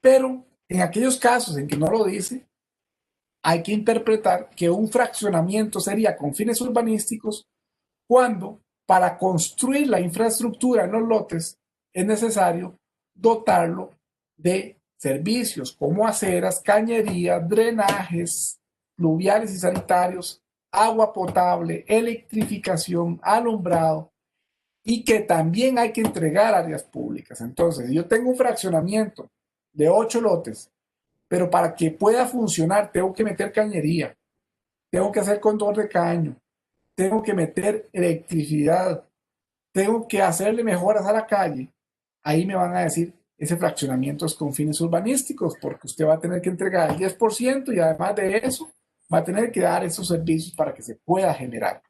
Pero en aquellos casos en que no lo dice, hay que interpretar que un fraccionamiento sería con fines urbanísticos cuando para construir la infraestructura en los lotes es necesario dotarlo de servicios como aceras, cañerías, drenajes pluviales y sanitarios, agua potable, electrificación, alumbrado y que también hay que entregar áreas públicas. Entonces, si yo tengo un fraccionamiento de 8 lotes, pero para que pueda funcionar tengo que meter cañería, tengo que hacer control de caño, tengo que meter electricidad, tengo que hacerle mejoras a la calle, ahí me van a decir, ese fraccionamiento es con fines urbanísticos, porque usted va a tener que entregar el 10% y además de eso, va a tener que dar esos servicios para que se pueda generar.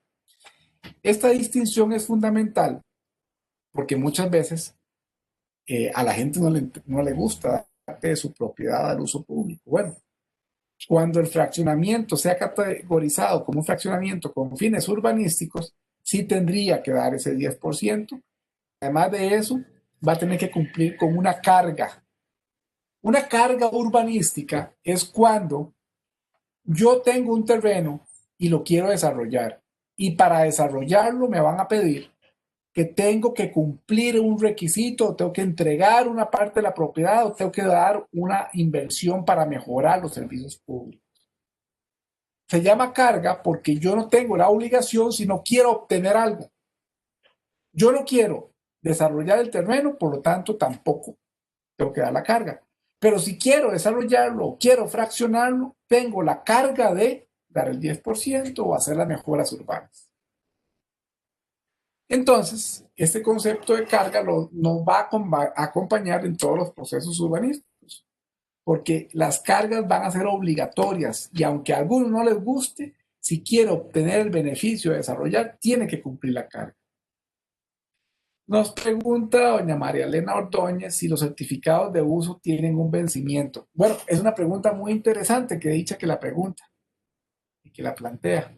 Esta distinción es fundamental porque muchas veces a la gente no le gusta parte de su propiedad al uso público. Bueno, cuando el fraccionamiento sea categorizado como un fraccionamiento con fines urbanísticos, sí tendría que dar ese 10%. Además de eso, va a tener que cumplir con una carga. Una carga urbanística es cuando yo tengo un terreno y lo quiero desarrollar. Y para desarrollarlo me van a pedir que tengo que cumplir un requisito, tengo que entregar una parte de la propiedad o tengo que dar una inversión para mejorar los servicios públicos. Se llama carga porque yo no tengo la obligación si no quiero obtener algo. Yo no quiero desarrollar el terreno, por lo tanto tampoco tengo que dar la carga. Pero si quiero desarrollarlo o quiero fraccionarlo, tengo la carga de dar el 10% o hacer las mejoras urbanas. Entonces, este concepto de carga nos va a acompañar en todos los procesos urbanísticos, porque las cargas van a ser obligatorias y aunque a algunos no les guste, si quiere obtener el beneficio de desarrollar, tiene que cumplir la carga. Nos pregunta doña María Elena Ordóñez si los certificados de uso tienen un vencimiento. Bueno, es una pregunta muy interesante que dicha que la pregunta y que la plantea.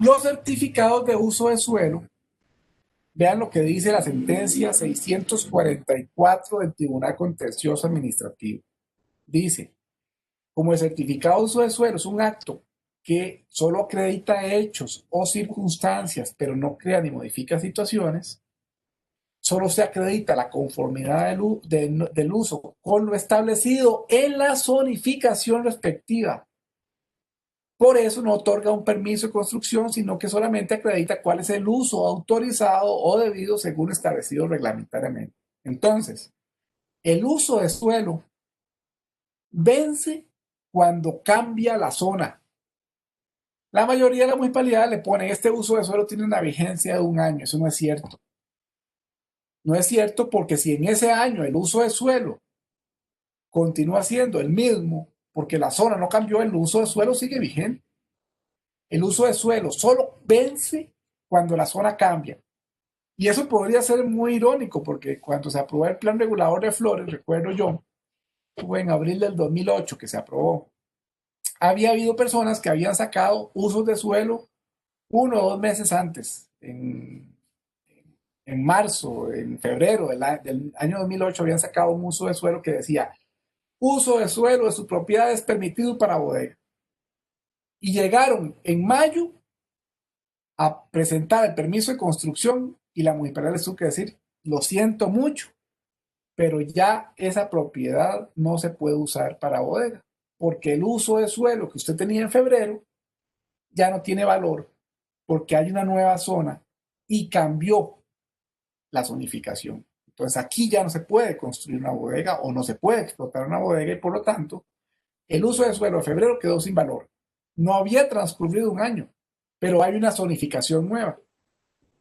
Los certificados de uso de suelo, vean lo que dice la sentencia 644 del Tribunal Contencioso Administrativo. Dice, como el certificado de uso de suelo es un acto que solo acredita hechos o circunstancias, pero no crea ni modifica situaciones, solo se acredita la conformidad del uso con lo establecido en la zonificación respectiva. Por eso no otorga un permiso de construcción, sino que solamente acredita cuál es el uso autorizado o debido según establecido reglamentariamente. Entonces, el uso de suelo vence cuando cambia la zona. La mayoría de las municipalidades le ponen este uso de suelo tiene una vigencia de 1 año. Eso no es cierto. No es cierto porque si en ese año el uso de suelo continúa siendo el mismo, porque la zona no cambió, el uso de suelo sigue vigente. El uso de suelo solo vence cuando la zona cambia. Y eso podría ser muy irónico, porque cuando se aprobó el Plan Regulador de Flores, recuerdo yo, fue en abril del 2008 que se aprobó, había habido personas que habían sacado usos de suelo 1 o 2 meses antes, en marzo, en febrero del año 2008, habían sacado un uso de suelo que decía, uso de suelo de sus propiedades permitido para bodega. Y llegaron en mayo a presentar el permiso de construcción y la municipalidad les tuvo que decir, lo siento mucho, pero ya esa propiedad no se puede usar para bodega, porque el uso de suelo que usted tenía en febrero ya no tiene valor, porque hay una nueva zona y cambió la zonificación. Entonces aquí ya no se puede construir una bodega o no se puede explotar una bodega y por lo tanto el uso de suelo de febrero quedó sin valor. No había transcurrido 1 año, pero hay una zonificación nueva.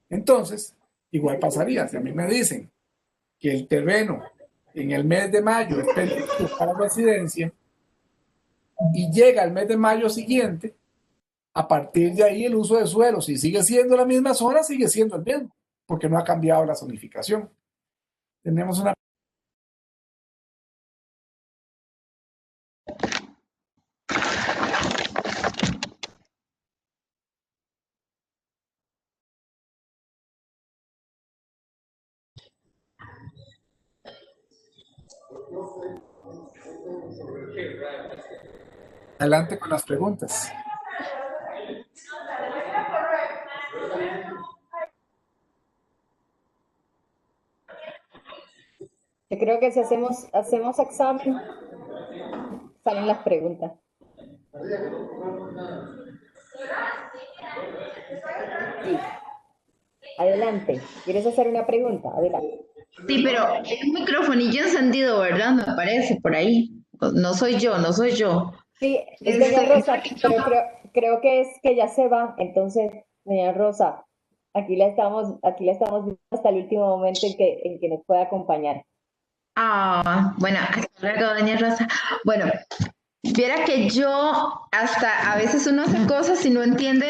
Entonces, igual pasaría. Si a mí me dicen que el terreno en el mes de mayo es permitido para residencia y llega el mes de mayo siguiente, a partir de ahí el uso de suelo, si sigue siendo la misma zona, sigue siendo el mismo, porque no ha cambiado la zonificación. Tenemos una... Adelante con las preguntas. Yo creo que si hacemos examen, salen las preguntas. Sí. Adelante. ¿Quieres hacer una pregunta? Adelante. Sí, pero hay un microfonillo encendido, ¿verdad? Me parece por ahí. No soy yo, no soy yo. Sí, es doña Rosa, pero creo que es que ya se va. Entonces, doña Rosa, aquí la estamos viendo hasta el último momento en que nos pueda acompañar. Ah, bueno, hasta luego, doña Rosa. Bueno, viera que yo hasta a veces uno hace cosas y no entiende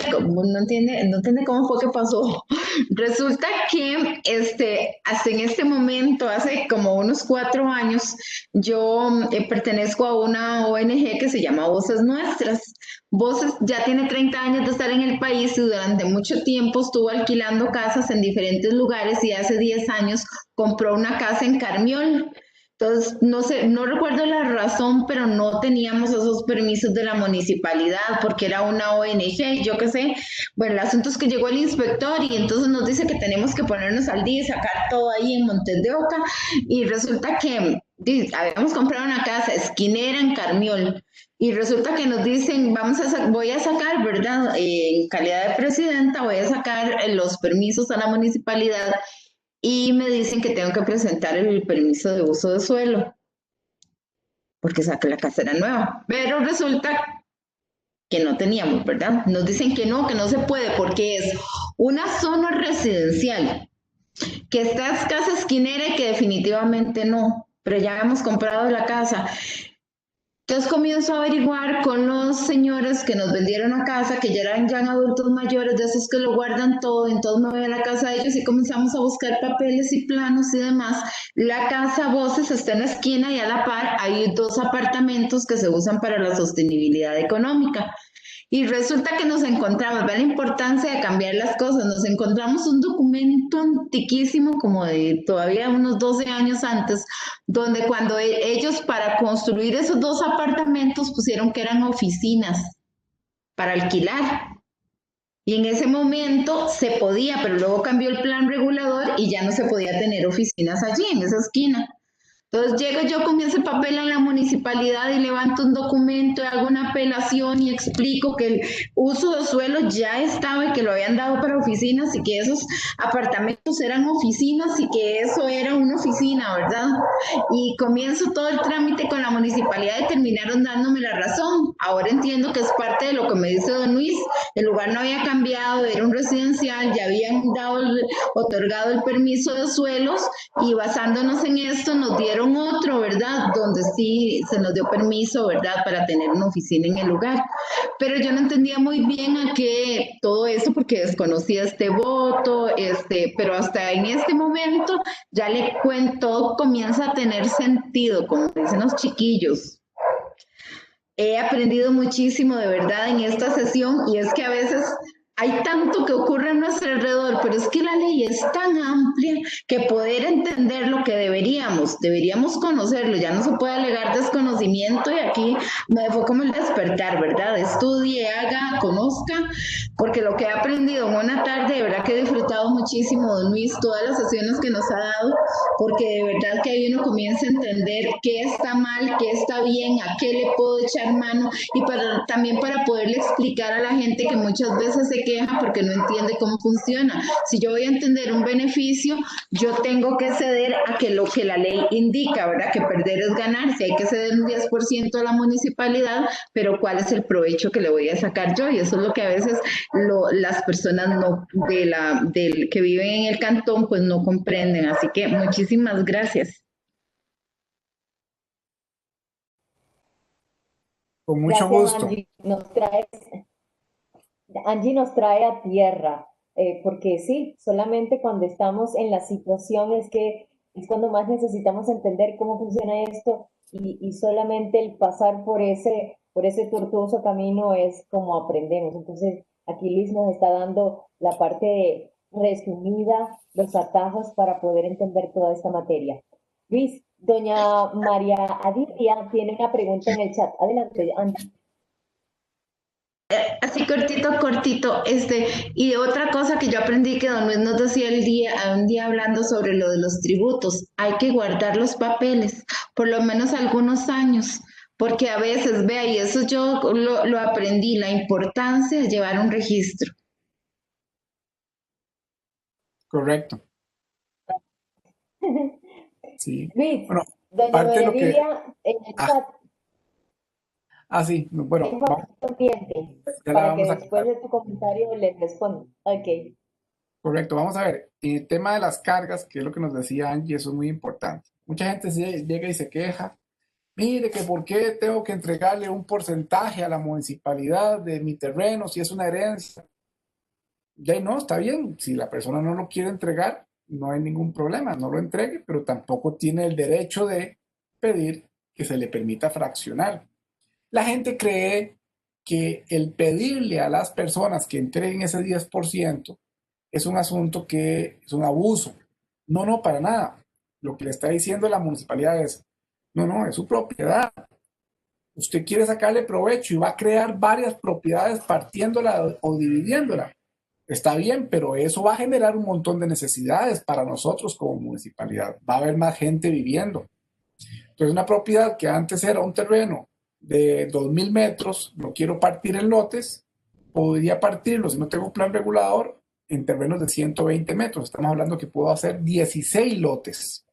cómo fue que pasó. Resulta que hasta en este momento, hace como unos 4 años, yo pertenezco a una ONG que se llama Voces Nuestras. Voces ya tiene 30 años de estar en el país y durante mucho tiempo estuvo alquilando casas en diferentes lugares y hace 10 años compró una casa en Carmiol. Entonces, no sé, no recuerdo la razón, pero no teníamos esos permisos de la municipalidad porque era una ONG, yo qué sé. Bueno, el asunto es que llegó el inspector y entonces nos dice que tenemos que ponernos al día y sacar todo ahí en Montes de Oca. Y resulta que habíamos comprado una casa esquinera en Carmiol. Y resulta que nos dicen, voy a sacar, ¿verdad? En calidad de presidenta, voy a sacar los permisos a la municipalidad y me dicen que tengo que presentar el permiso de uso de suelo, porque saqué la casa era nueva, pero resulta que no teníamos, ¿verdad? Nos dicen que no se puede porque es una zona residencial, que está casa esquinera y que definitivamente no, pero ya hemos comprado la casa. Entonces comienzo a averiguar con los señores que nos vendieron la casa, que ya eran adultos mayores, de esos que lo guardan todo, entonces me voy a la casa de ellos y comenzamos a buscar papeles y planos y demás. La casa Voces está en la esquina y a la par hay 2 apartamentos que se usan para la sostenibilidad económica. Y resulta que nos encontramos, ve la importancia de cambiar las cosas, nos encontramos un documento antiquísimo, como de todavía unos 12 años antes, donde cuando ellos para construir esos 2 apartamentos pusieron que eran oficinas para alquilar. Y en ese momento se podía, pero luego cambió el plan regulador y ya no se podía tener oficinas allí, en esa esquina. Entonces llego yo con ese papel a la municipalidad y levanto un documento, hago una apelación y explico que el uso de suelo ya estaba y que lo habían dado para oficinas y que esos apartamentos eran oficinas y que eso era una oficina, ¿verdad? Y comienzo todo el trámite con la municipalidad y terminaron dándome la razón. Ahora entiendo que es parte de lo que me dice don Luis. El lugar no había cambiado, era un residencial, ya habían otorgado el permiso de suelos y basándonos en esto nos dieron otro, ¿verdad? Donde sí se nos dio permiso, ¿verdad? Para tener una oficina en el lugar. Pero yo no entendía muy bien a qué todo eso porque desconocía este voto, pero hasta en este momento ya le cuento, todo comienza a tener sentido, como dicen los chiquillos. He aprendido muchísimo de verdad en esta sesión y es que a veces hay tanto que ocurre a nuestro alrededor, pero es que la ley es tan amplia que poder entender lo que deberíamos conocerlo, ya no se puede alegar desconocimiento y aquí me fue como el despertar, ¿verdad? Estudie, haga, conozca, porque lo que he aprendido en una tarde, de verdad que he disfrutado muchísimo, don Luis, todas las sesiones que nos ha dado, porque de verdad que ahí uno comienza a entender qué está mal, qué está bien, a qué le puedo echar mano y también para poderle explicar a la gente que muchas veces se queja porque no entiende cómo funciona. Si yo voy a entender un beneficio, yo tengo que ceder a que lo que la ley indica, ¿verdad? Que perder es ganar, si hay que ceder un 10% a la municipalidad, pero ¿cuál es el provecho que le voy a sacar yo? Y eso es lo que a veces las personas que viven en el cantón pues no comprenden. Así que muchísimas gracias. Con mucho Gracias, gusto. Angie nos trae a tierra, porque sí, solamente cuando estamos en la situación es cuando más necesitamos entender cómo funciona esto y solamente el pasar por ese tortuoso camino es como aprendemos. Entonces, aquí Luis nos está dando la parte resumida, los atajos para poder entender toda esta materia. Luis, doña María Adilia tiene una pregunta en el chat. Adelante, Angie. Así cortito, y otra cosa que yo aprendí que don Luis nos decía un día hablando sobre lo de los tributos, hay que guardar los papeles, por lo menos algunos años, porque a veces, vea, y eso yo lo aprendí, la importancia de llevar un registro. Correcto. Sí. Luis, Bueno, doña parte de María lo que... Lilia en el chat sí, bueno, tengo aquí pendiente ya la para que vamos a después contar. de tu comentario les responda. Ok. Correcto, vamos a ver. En el tema de las cargas, que es lo que nos decía Angie, eso es muy importante. Mucha gente llega y se queja. Mire, que por qué tengo que entregarle un porcentaje a la municipalidad de mi terreno si es una herencia. Ya no, está bien. Si la persona no lo quiere entregar, no hay ningún problema, no lo entregue, pero tampoco tiene el derecho de pedir que se le permita fraccionar. La gente cree que el pedirle a las personas que entreguen ese 10% es un asunto que es un abuso. No, no, para nada. Lo que le está diciendo la municipalidad es, no, es su propiedad. Usted quiere sacarle provecho y va a crear varias propiedades partiéndola o dividiéndola. Está bien, pero eso va a generar un montón de necesidades para nosotros como municipalidad. Va a haber más gente viviendo. Entonces, una propiedad que antes era un terreno de 2.000 metros, lo quiero partir en lotes, podría partirlo, si no tengo plan regulador, en terrenos de 120 metros. Estamos hablando que puedo hacer 16 lotes.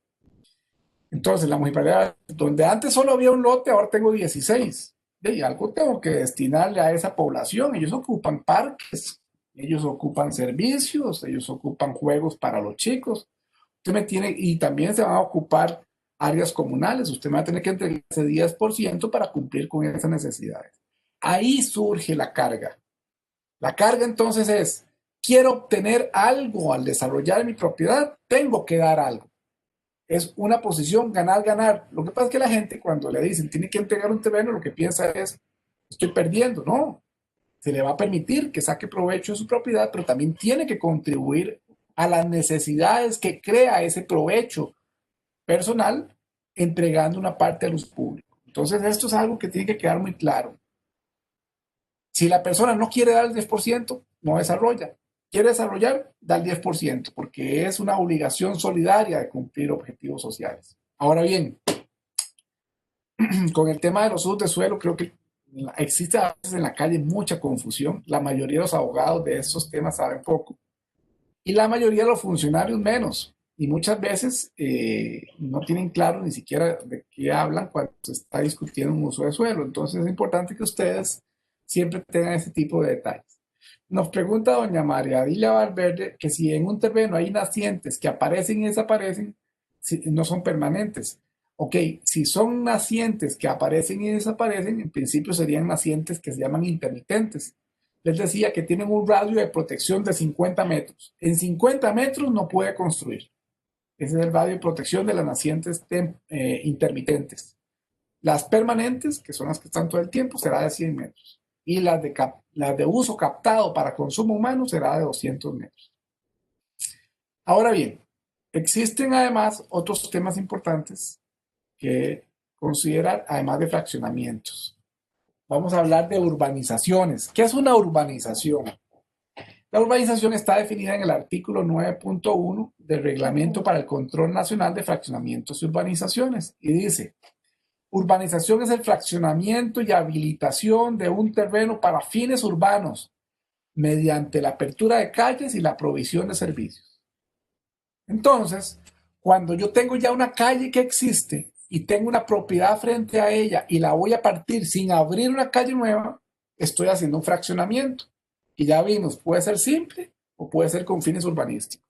Entonces, la municipalidad, donde antes solo había un lote, ahora tengo 16. Y algo tengo que destinarle a esa población. Ellos ocupan parques, ellos ocupan servicios, ellos ocupan juegos para los chicos. Usted me tiene, y también se van a ocupar áreas comunales. Usted me va a tener que entregar ese 10% para cumplir con esas necesidades. Ahí surge la carga. La carga entonces es, quiero obtener algo al desarrollar mi propiedad, tengo que dar algo. Es una posición ganar, ganar. Lo que pasa es que la gente cuando le dicen tiene que entregar un terreno, lo que piensa es, estoy perdiendo. No, se le va a permitir que saque provecho de su propiedad, pero también tiene que contribuir a las necesidades que crea ese provecho personal entregando una parte a los públicos. Entonces esto es algo que tiene que quedar muy claro. Si la persona no quiere dar el 10%, no desarrolla. Quiere desarrollar, da el 10%, porque es una obligación solidaria de cumplir objetivos sociales. Ahora bien, con el tema de los usos de suelo, creo que existe a veces en la calle mucha confusión. La mayoría de los abogados de estos temas saben poco y la mayoría de los funcionarios menos. Y muchas veces no tienen claro ni siquiera de qué hablan cuando se está discutiendo un uso de suelo. Entonces es importante que ustedes siempre tengan ese tipo de detalles. Nos pregunta doña María Adilia Valverde que si en un terreno hay nacientes que aparecen y desaparecen, no son permanentes. Ok, si son nacientes que aparecen y desaparecen, en principio serían nacientes que se llaman intermitentes. Les decía que tienen un radio de protección de 50 metros. En 50 metros no puede construir. Ese es el radio de protección de las nacientes intermitentes. Las permanentes, que son las que están todo el tiempo, será de 100 metros. Y las de uso captado para consumo humano será de 200 metros. Ahora bien, existen además otros temas importantes que considerar, además de fraccionamientos. Vamos a hablar de urbanizaciones. ¿Qué es una urbanización? La urbanización está definida en el artículo 9.1 del Reglamento para el Control Nacional de Fraccionamientos y Urbanizaciones y dice: urbanización es el fraccionamiento y habilitación de un terreno para fines urbanos mediante la apertura de calles y la provisión de servicios. Entonces, cuando yo tengo ya una calle que existe y tengo una propiedad frente a ella y la voy a partir sin abrir una calle nueva, estoy haciendo un fraccionamiento. Y ya vimos, puede ser simple o puede ser con fines urbanísticos.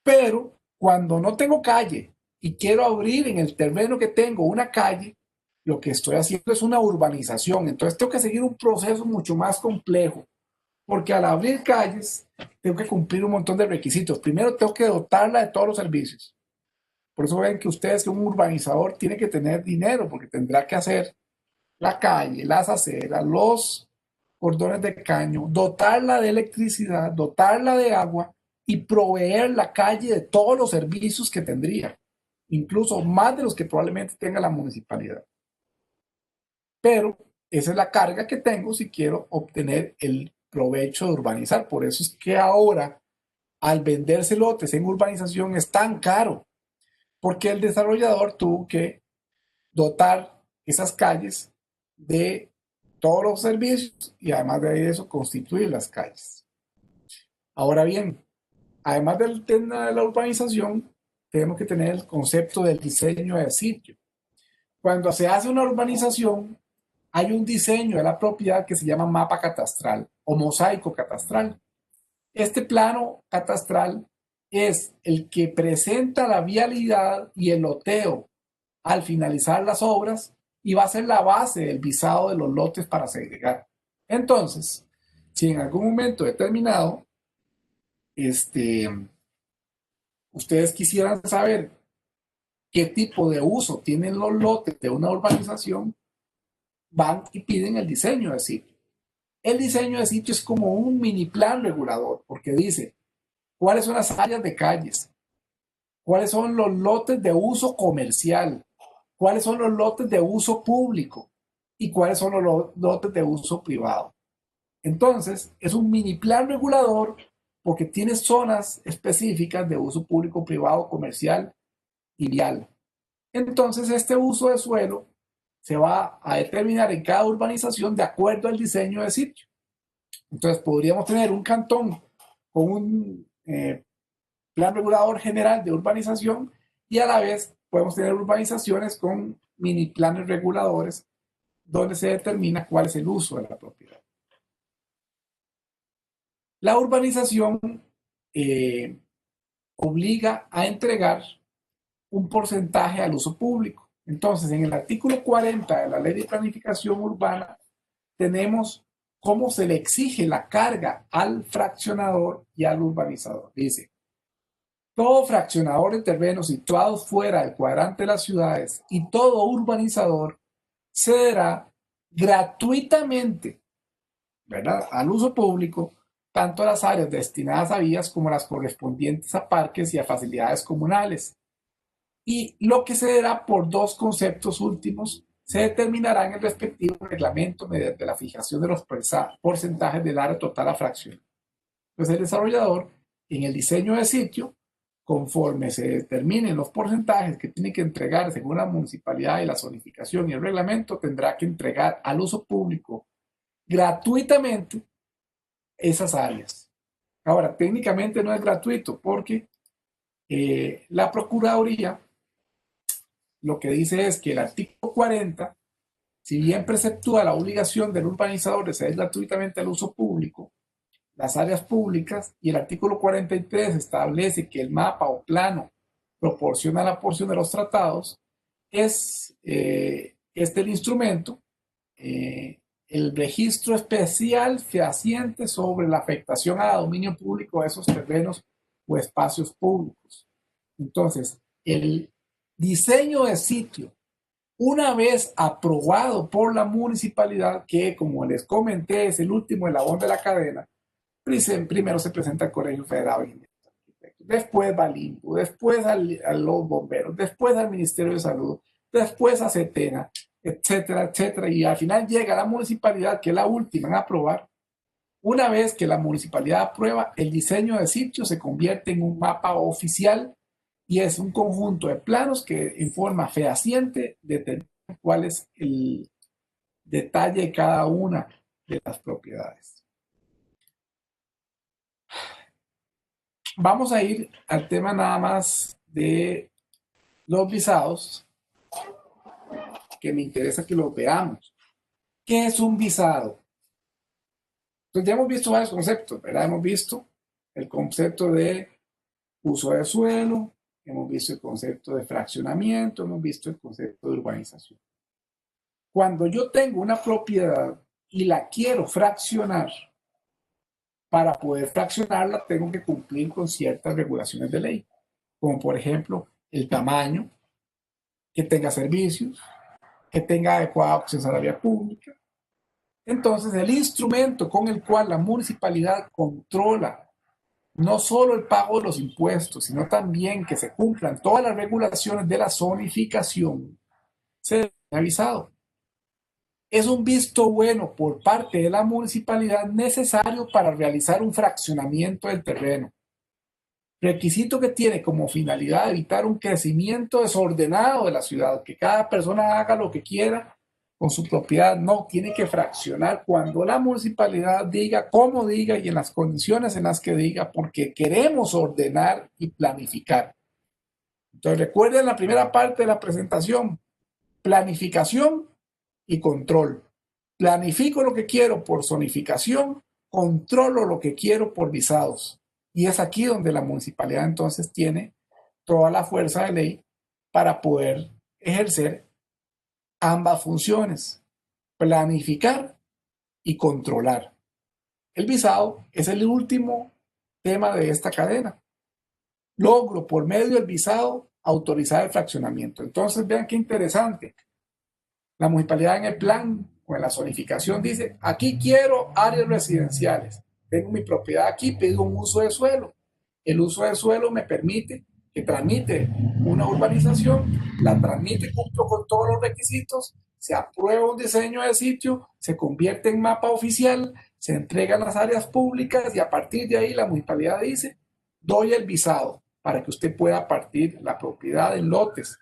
Pero cuando no tengo calle y quiero abrir en el terreno que tengo una calle, lo que estoy haciendo es una urbanización. Entonces tengo que seguir un proceso mucho más complejo, porque al abrir calles tengo que cumplir un montón de requisitos. Primero tengo que dotarla de todos los servicios. Por eso ven que ustedes, que un urbanizador tiene que tener dinero, porque tendrá que hacer la calle, las aceras, los cordones de caño, dotarla de electricidad, dotarla de agua y proveer la calle de todos los servicios que tendría, incluso más de los que probablemente tenga la municipalidad. Pero esa es la carga que tengo si quiero obtener el provecho de urbanizar. Por eso es que ahora, al venderse lotes en urbanización, es tan caro, porque el desarrollador tuvo que dotar esas calles de todos los servicios y además de eso constituir las calles. Ahora bien, además del tema de la urbanización, tenemos que tener el concepto del diseño de sitio. Cuando se hace una urbanización, hay un diseño de la propiedad que se llama mapa catastral o mosaico catastral. Este plano catastral es el que presenta la vialidad y el loteo al finalizar las obras y va a ser la base del visado de los lotes para segregar. Entonces, si en algún momento determinado ustedes quisieran saber qué tipo de uso tienen los lotes de una urbanización, van y piden el diseño de sitio. El diseño de sitio es como un mini plan regulador, porque dice cuáles son las áreas de calles, cuáles son los lotes de uso comercial, cuáles son los lotes de uso público y cuáles son los lotes de uso privado. Entonces, es un mini plan regulador porque tiene zonas específicas de uso público, privado, comercial y vial. Entonces, este uso de suelo se va a determinar en cada urbanización de acuerdo al diseño de sitio. Entonces, podríamos tener un cantón con un plan regulador general de urbanización y a la vez podemos tener urbanizaciones con mini planes reguladores donde se determina cuál es el uso de la propiedad. La urbanización obliga a entregar un porcentaje al uso público. Entonces, en el artículo 40 de la Ley de Planificación Urbana tenemos cómo se le exige la carga al fraccionador y al urbanizador. Dice: todo fraccionador de terrenos situados fuera del cuadrante de las ciudades y todo urbanizador cederá gratuitamente, ¿verdad?, al uso público tanto las áreas destinadas a vías como las correspondientes a parques y a facilidades comunales. Y lo que cederá por dos conceptos últimos se determinará en el respectivo reglamento mediante la fijación de los porcentajes del área total a fracción. Pues el desarrollador, en el diseño de sitio, conforme se determinen los porcentajes que tiene que entregar según la municipalidad y la zonificación y el reglamento, tendrá que entregar al uso público gratuitamente esas áreas. Ahora, técnicamente no es gratuito porque la Procuraduría lo que dice es que el artículo 40, si bien preceptúa la obligación del urbanizador de ceder gratuitamente al uso público las áreas públicas, y el artículo 43 establece que el mapa o plano proporciona la porción de los tratados, es el instrumento, el registro especial fehaciente sobre la afectación a dominio público de esos terrenos o espacios públicos. Entonces, el diseño de sitio, una vez aprobado por la municipalidad, que como les comenté es el último eslabón de la cadena, primero se presenta al Colegio Federal de Ingenieros Arquitectos, después va al INPU, después a los bomberos, después al Ministerio de Salud, después a CETENA, etcétera, etcétera, y al final llega a la municipalidad, que es la última en aprobar. Una vez que la municipalidad aprueba, el diseño de sitio se convierte en un mapa oficial y es un conjunto de planos que en forma fehaciente determina cuál es el detalle de cada una de las propiedades. Vamos a ir al tema nada más de los visados, que me interesa que los veamos. ¿Qué es un visado? Pues ya hemos visto varios conceptos, ¿verdad? Hemos visto el concepto de uso de suelo, hemos visto el concepto de fraccionamiento, hemos visto el concepto de urbanización. Cuando yo tengo una propiedad y la quiero fraccionar, para poder fraccionarla tengo que cumplir con ciertas regulaciones de ley, como por ejemplo el tamaño, que tenga servicios, que tenga adecuada acceso a la vía pública. Entonces, el instrumento con el cual la municipalidad controla no solo el pago de los impuestos, sino también que se cumplan todas las regulaciones de la zonificación, se ha visado. Es un visto bueno por parte de la municipalidad necesario para realizar un fraccionamiento del terreno. Requisito que tiene como finalidad evitar un crecimiento desordenado de la ciudad, que cada persona haga lo que quiera con su propiedad. No, tiene que fraccionar cuando la municipalidad diga, como diga y en las condiciones en las que diga, porque queremos ordenar y planificar. Entonces recuerden la primera parte de la presentación: planificación y control. Planifico lo que quiero por zonificación, controlo lo que quiero por visados. Y es aquí donde la municipalidad entonces tiene toda la fuerza de ley para poder ejercer ambas funciones: planificar y controlar. El visado es el último tema de esta cadena. Logro por medio del visado autorizar el fraccionamiento. Entonces vean qué interesante. La municipalidad en el plan o en la zonificación dice: aquí quiero áreas residenciales, tengo mi propiedad aquí, pido un uso de suelo. El uso de suelo me permite que tramite una urbanización, la tramite, cumplo con todos los requisitos, se aprueba un diseño de sitio, se convierte en mapa oficial, se entregan las áreas públicas y a partir de ahí la municipalidad dice: doy el visado para que usted pueda partir la propiedad en lotes.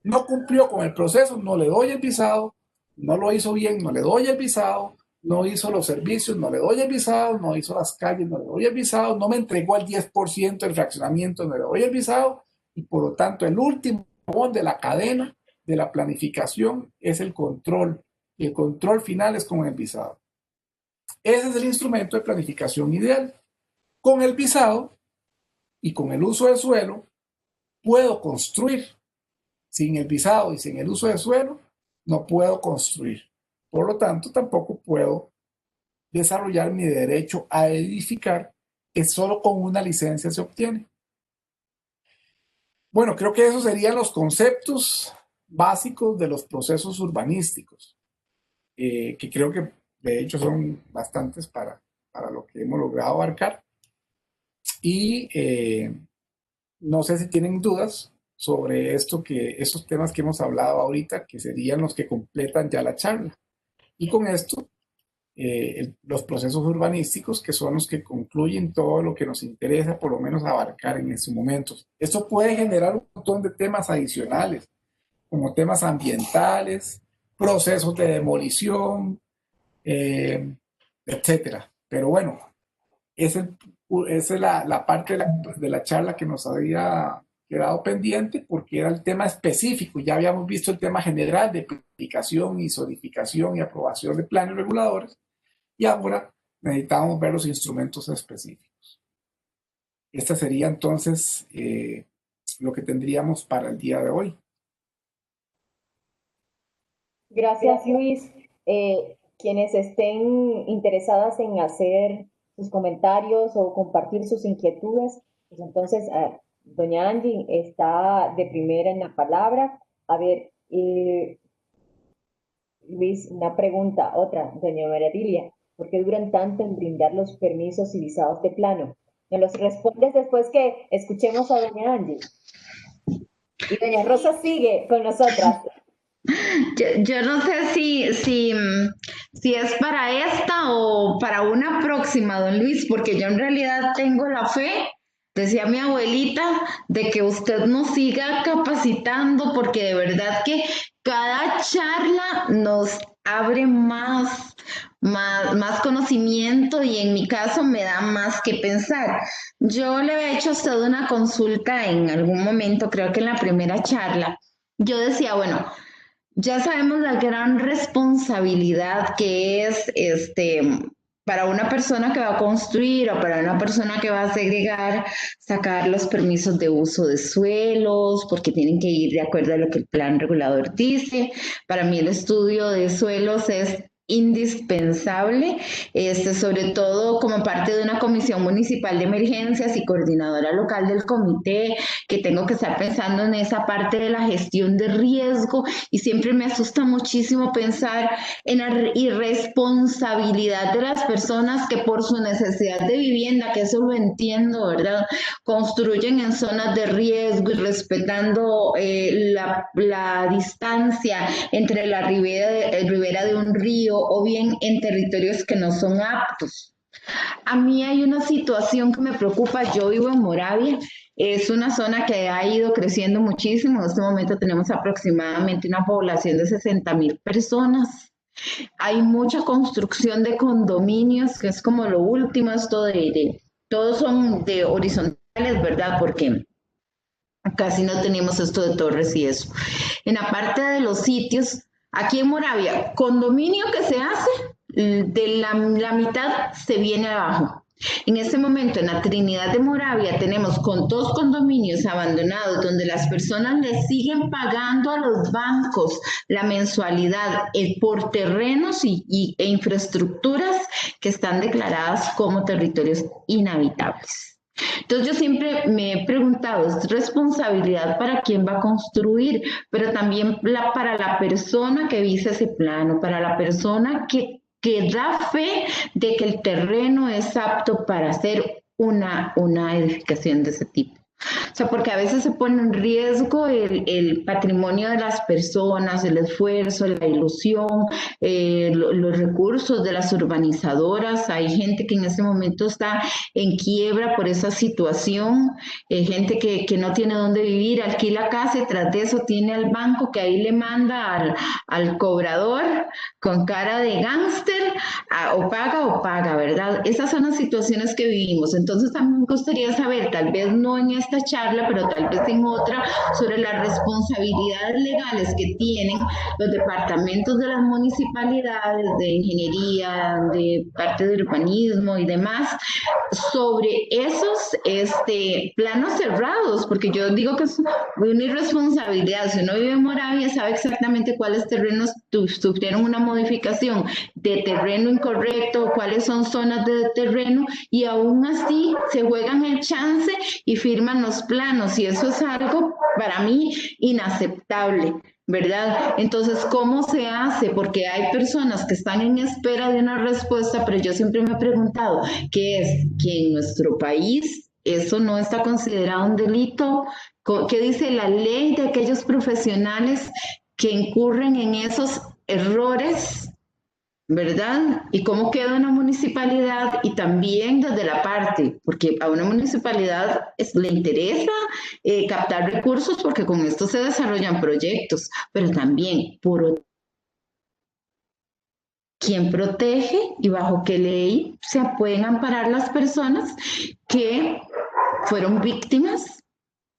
No cumplió con el proceso, no le doy el visado, no lo hizo bien, no le doy el visado, no hizo los servicios, no le doy el visado, no hizo las calles, no le doy el visado, no me entregó el 10% del fraccionamiento, no le doy el visado, y por lo tanto el último de la cadena de la planificación es el control, y el control final es con el visado. Ese es el instrumento de planificación ideal. Con el visado y con el uso del suelo puedo construir. Sin el visado y sin el uso de suelo, no puedo construir. Por lo tanto, tampoco puedo desarrollar mi derecho a edificar, que solo con una licencia se obtiene. Bueno, creo que esos serían los conceptos básicos de los procesos urbanísticos, que creo que de hecho son bastantes para lo que hemos logrado abarcar. Y no sé si tienen dudas sobre estos temas que hemos hablado ahorita, que serían los que completan ya la charla. Y con esto, los procesos urbanísticos, que son los que concluyen todo lo que nos interesa, por lo menos abarcar en estos momentos. Esto puede generar un montón de temas adicionales, como temas ambientales, procesos de demolición, etcétera. Pero bueno, esa es la parte de la charla que nos había quedado pendiente porque era el tema específico. Ya habíamos visto el tema general de planificación y zonificación y aprobación de planes reguladores y ahora necesitamos ver los instrumentos específicos. Esta sería entonces lo que tendríamos para el día de hoy. Gracias, Luis. Quienes estén interesadas en hacer sus comentarios o compartir sus inquietudes, pues entonces doña Angie está de primera en la palabra. A ver, Luis, una pregunta, otra, doña María Dilia, ¿por qué duran tanto en brindar los permisos y visados de plano? Nos los respondes después que escuchemos a doña Angie. Y doña Rosa sigue con nosotras. Yo no sé si es para esta o para una próxima, don Luis, porque yo en realidad tengo la fe, decía mi abuelita, de que usted nos siga capacitando, porque de verdad que cada charla nos abre más conocimiento y en mi caso me da más que pensar. Yo le había hecho a usted una consulta en algún momento, creo que en la primera charla. Yo decía, bueno, ya sabemos la gran responsabilidad que es para una persona que va a construir o para una persona que va a segregar, sacar los permisos de uso de suelos, porque tienen que ir de acuerdo a lo que el plan regulador dice. Para mí el estudio de suelos es indispensable, sobre todo como parte de una comisión municipal de emergencias y coordinadora local del comité, que tengo que estar pensando en esa parte de la gestión de riesgo y siempre me asusta muchísimo pensar en la irresponsabilidad de las personas que por su necesidad de vivienda, que eso lo entiendo, ¿verdad?, construyen en zonas de riesgo y respetando la distancia entre la ribera de un río o bien en territorios que no son aptos. A mí hay una situación que me preocupa. Yo vivo en Moravia, es una zona que ha ido creciendo muchísimo. En este momento tenemos aproximadamente una población de 60,000 personas. Hay mucha construcción de condominios, que es como lo último, esto todos son de horizontales, ¿verdad? Porque casi no tenemos esto de torres y eso. En la parte de los sitios, aquí en Moravia, condominio que se hace, de la mitad se viene abajo. En este momento en la Trinidad de Moravia tenemos con 2 condominios abandonados donde las personas le siguen pagando a los bancos la mensualidad por terrenos e infraestructuras que están declaradas como territorios inhabitables. Entonces yo siempre me he preguntado, es responsabilidad para quién va a construir, pero también para la persona que visa ese plano, para la persona que da fe de que el terreno es apto para hacer una edificación de ese tipo. O sea, porque a veces se pone en riesgo el patrimonio de las personas, el esfuerzo, la ilusión, los recursos de las urbanizadoras. Hay gente que en este momento está en quiebra por esa situación, gente que no tiene dónde vivir, alquila casa y tras de eso tiene al banco que ahí le manda al cobrador con cara de gángster, o paga, ¿verdad? Esas son las situaciones que vivimos. Entonces también me gustaría saber, tal vez no en esta charla, pero tal vez en otra, sobre las responsabilidades legales que tienen los departamentos de las municipalidades, de ingeniería, de parte de urbanismo y demás, sobre esos planos cerrados, porque yo digo que es una irresponsabilidad. Si uno vive en Moravia, sabe exactamente cuáles terrenos sufrieron una modificación de terreno incorrecto, cuáles son zonas de terreno, y aún así se juegan el chance y firman los planos, y eso es algo para mí inaceptable, ¿verdad? Entonces, ¿cómo se hace? Porque hay personas que están en espera de una respuesta, pero yo siempre me he preguntado, ¿qué es? Que en nuestro país eso no está considerado un delito ¿Qué dice la ley de aquellos profesionales que incurren en esos errores, ¿verdad? Y cómo queda una municipalidad y también desde la parte, porque a una municipalidad le interesa captar recursos porque con esto se desarrollan proyectos, pero también por quién protege y bajo qué ley se pueden amparar las personas que fueron víctimas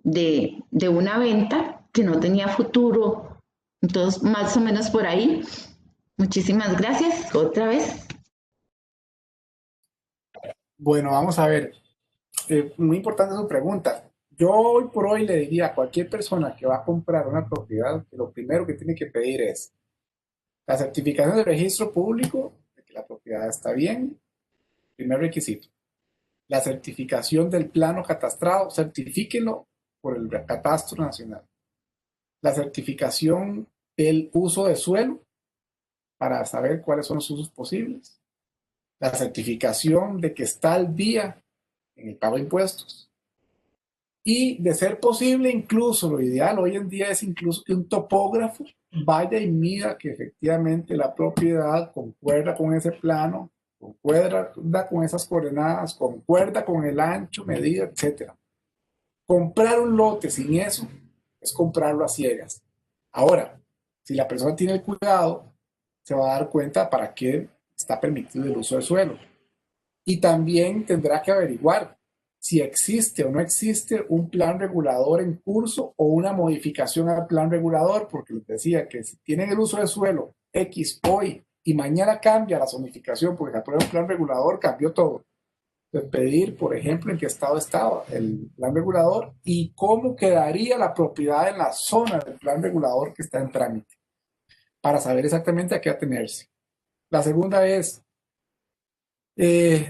de una venta que no tenía futuro. Entonces, más o menos por ahí. Muchísimas gracias otra vez. Bueno, vamos a ver. Muy importante su pregunta. Yo hoy por hoy le diría a cualquier persona que va a comprar una propiedad que lo primero que tiene que pedir es la certificación de registro público de que la propiedad está bien, primer requisito. La certificación del plano catastrado, certifíquelo por el Catastro Nacional. La certificación del uso de suelo para saber cuáles son los usos posibles. La certificación de que está al día en el pago de impuestos. Y de ser posible, incluso lo ideal hoy en día es incluso que un topógrafo vaya y mida que efectivamente la propiedad concuerda con ese plano, concuerda con esas coordenadas, concuerda con el ancho, medida, etc. Comprar un lote sin eso es comprarlo a ciegas. Ahora, si la persona tiene el cuidado, se va a dar cuenta para qué está permitido el uso del suelo. Y también tendrá que averiguar si existe o no existe un plan regulador en curso o una modificación al plan regulador, porque les decía que si tienen el uso de suelo X hoy y mañana cambia la zonificación porque aprueba un plan regulador, cambió todo. Entonces, pedir, por ejemplo, en qué estado estaba el plan regulador y cómo quedaría la propiedad en la zona del plan regulador que está en trámite, para saber exactamente a qué atenerse. La segunda es,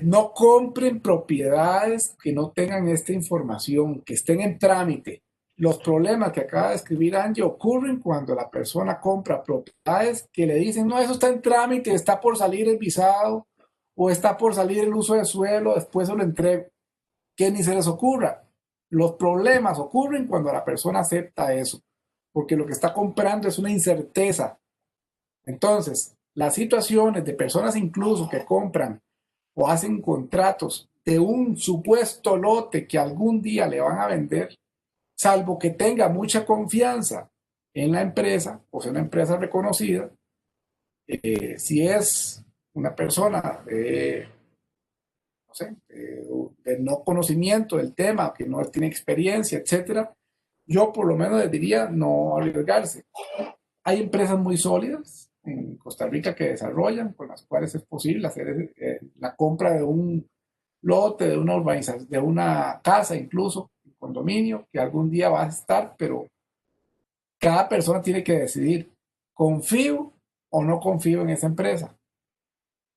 no compren propiedades que no tengan esta información, que estén en trámite. Los problemas que acaba de escribir Angie ocurren cuando la persona compra propiedades que le dicen, no, eso está en trámite, está por salir el visado o está por salir el uso de suelo, después se lo entrego. Que ni se les ocurra. Los problemas ocurren cuando la persona acepta eso, porque lo que está comprando es una incerteza. Entonces, las situaciones de personas incluso que compran o hacen contratos de un supuesto lote que algún día le van a vender, salvo que tenga mucha confianza en la empresa, o sea, una empresa reconocida, si es una persona no sé, de no conocimiento del tema, que no tiene experiencia, etcétera, yo por lo menos les diría no arriesgarse. Hay empresas muy sólidas en Costa Rica que desarrollan, con las cuales es posible hacer la compra de un lote, de una urbanización, de una casa incluso, un condominio, que algún día va a estar, pero cada persona tiene que decidir, ¿confío o no confío en esa empresa?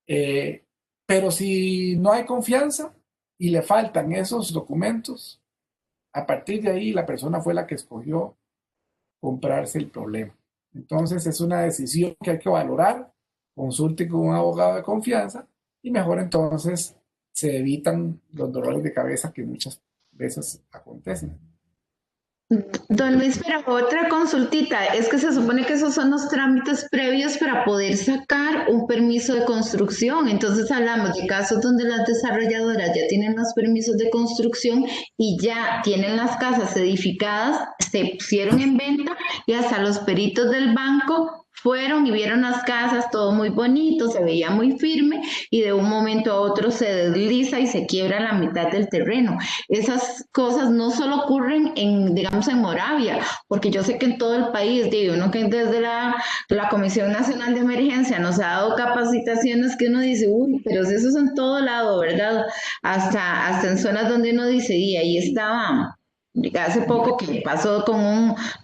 Pero si no hay confianza y le faltan esos documentos, a partir de ahí la persona fue la que escogió comprarse el problema. Entonces es una decisión que hay que valorar, consulte con un abogado de confianza y mejor entonces se evitan los dolores de cabeza que muchas veces acontecen. Don Luis, pero otra consultita, es que se supone que esos son los trámites previos para poder sacar un permiso de construcción. Entonces hablamos de casos donde las desarrolladoras ya tienen los permisos de construcción y ya tienen las casas edificadas, se pusieron en venta y hasta los peritos del banco fueron y vieron las casas, todo muy bonito, se veía muy firme y de un momento a otro se desliza y se quiebra la mitad del terreno. Esas cosas no solo ocurren en, digamos, en Moravia, porque yo sé que en todo el país, digo, uno que desde la Comisión Nacional de Emergencia nos ha dado capacitaciones que uno dice, uy, pero si eso es en todo lado, ¿verdad? Hasta en zonas donde uno dice, y ahí estaba. Hace poco que pasó con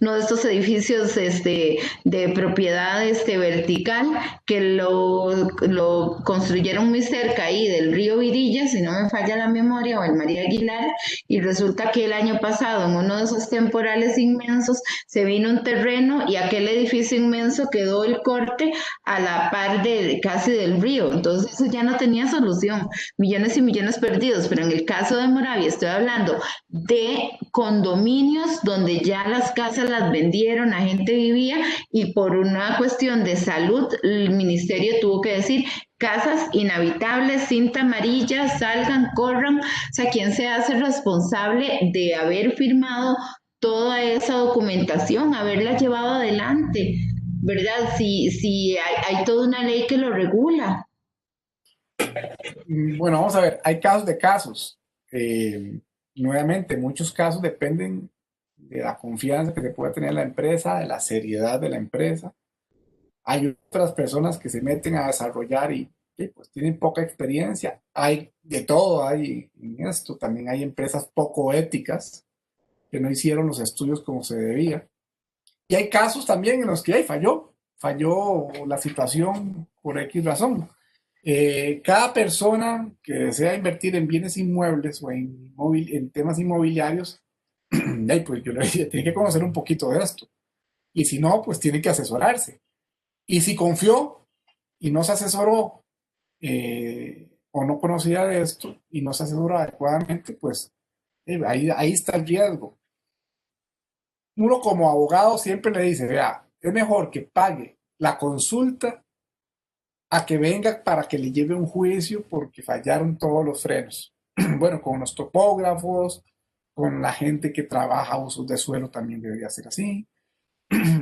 uno de estos edificios de propiedad vertical que lo construyeron muy cerca ahí del río Virilla, si no me falla la memoria, o el María Aguilar, y resulta que el año pasado en uno de esos temporales inmensos se vino un terreno y aquel edificio inmenso quedó el corte a la par casi del río, entonces eso ya no tenía solución, millones y millones perdidos, pero en el caso de Moravia estoy hablando de condominios donde ya las casas las vendieron, la gente vivía y por una cuestión de salud el ministerio tuvo que decir casas inhabitables, cinta amarilla, salgan, corran. O sea, ¿quién se hace responsable de haber firmado toda esa documentación, haberla llevado adelante? ¿Verdad? Si hay toda una ley que lo regula. Bueno, vamos a ver, hay casos de casos. Nuevamente, muchos casos dependen de la confianza que se pueda tener en la empresa, de la seriedad de la empresa. Hay otras personas que se meten a desarrollar y pues tienen poca experiencia. Hay de todo, hay en esto. También hay empresas poco éticas que no hicieron los estudios como se debía. Y hay casos también en los que falló la situación por X razón. Cada persona que desea invertir en bienes inmuebles o en temas inmobiliarios, pues yo le diría, tiene que conocer un poquito de esto. Y si no, pues tiene que asesorarse. Y si confió y no se asesoró o no conocía de esto y no se asesoró adecuadamente, pues ahí está el riesgo. Uno como abogado siempre le dice, vea, es mejor que pague la consulta a que venga para que le lleve un juicio porque fallaron todos los frenos. Bueno, con los topógrafos, con la gente que trabaja usos de suelo también debería ser así.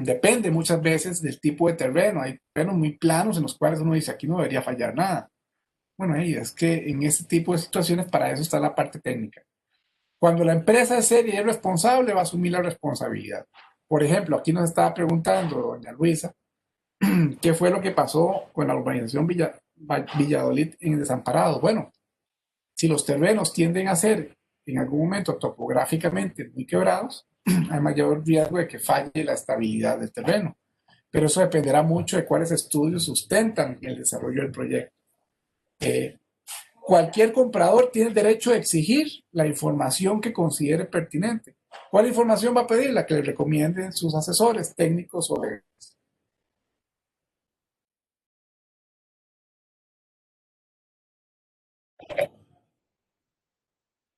Depende muchas veces del tipo de terreno. Hay terrenos muy planos en los cuales uno dice, aquí no debería fallar nada. Bueno, y es que en este tipo de situaciones para eso está la parte técnica. Cuando la empresa es seria y es responsable, va a asumir la responsabilidad. Por ejemplo, aquí nos estaba preguntando doña Luisa, ¿qué fue lo que pasó con la urbanización Valladolid en Desamparados? Bueno, si los terrenos tienden a ser en algún momento topográficamente muy quebrados, hay mayor riesgo de que falle la estabilidad del terreno. Pero eso dependerá mucho de cuáles estudios sustentan el desarrollo del proyecto. Cualquier comprador tiene el derecho de exigir la información que considere pertinente. ¿Cuál información va a pedir? La que le recomienden sus asesores técnicos o legales.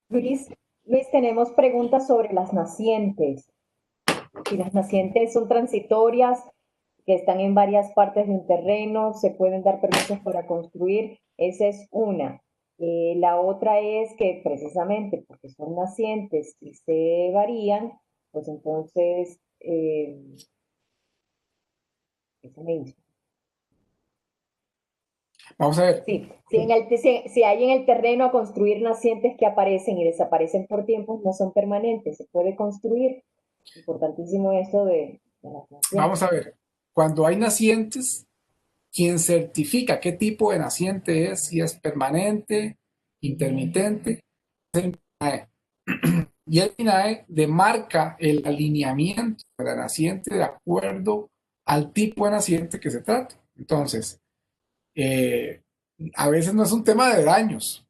Luis, tenemos preguntas sobre las nacientes. Si las nacientes son transitorias, que están en varias partes de un terreno, se pueden dar permisos para construir, esa es una. La otra es que precisamente porque son nacientes y se varían, pues entonces, eso me hizo. Vamos a ver. Sí, si hay en el terreno a construir nacientes que aparecen y desaparecen por tiempos, no son permanentes, se puede construir. Importantísimo eso de las nacientes. Vamos a ver. Cuando hay nacientes, quien certifica qué tipo de naciente es, si es permanente, intermitente, es el MINAE. Y el MINAE demarca el alineamiento de la naciente de acuerdo al tipo de naciente que se trata. Entonces, a veces no es un tema de daños.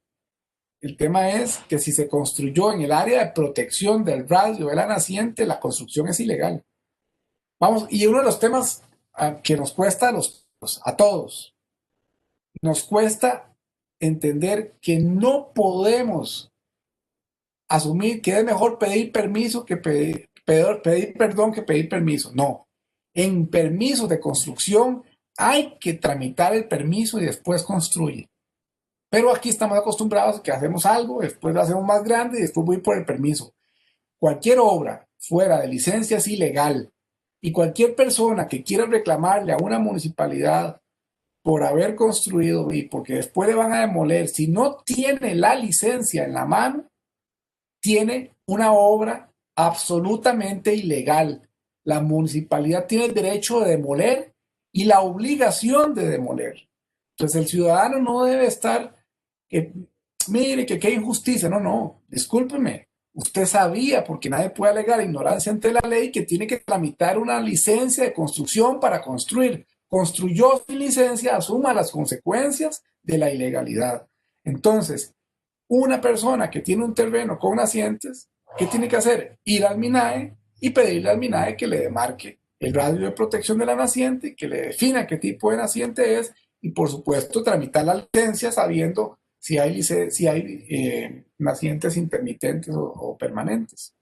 El tema es que si se construyó en el área de protección del radio de la naciente, la construcción es ilegal. Vamos, y uno de los temas que nos cuesta a todos, nos cuesta entender que no podemos asumir que es mejor pedir permiso que pedir perdón que pedir permiso. No, en permisos de construcción hay que tramitar el permiso y después construir. Pero aquí estamos acostumbrados a que hacemos algo, después lo hacemos más grande y después voy por el permiso. Cualquier obra fuera de licencia es ilegal y cualquier persona que quiera reclamarle a una municipalidad por haber construido y porque después le van a demoler, si no tiene la licencia en la mano, tiene una obra absolutamente ilegal. La municipalidad tiene el derecho de demoler y la obligación de demoler. Entonces el ciudadano no debe estar, mire que qué injusticia. No, discúlpeme. Usted sabía, porque nadie puede alegar ignorancia ante la ley, que tiene que tramitar una licencia de construcción para construir. Construyó sin licencia, asuma las consecuencias de la ilegalidad. Entonces, una persona que tiene un terreno con nacientes, ¿qué tiene que hacer? Ir al MINAE y pedirle al MINAE que le demarque el radio de protección de la naciente, que le defina qué tipo de naciente es y, por supuesto, tramitar la licencia sabiendo si hay nacientes intermitentes o permanentes.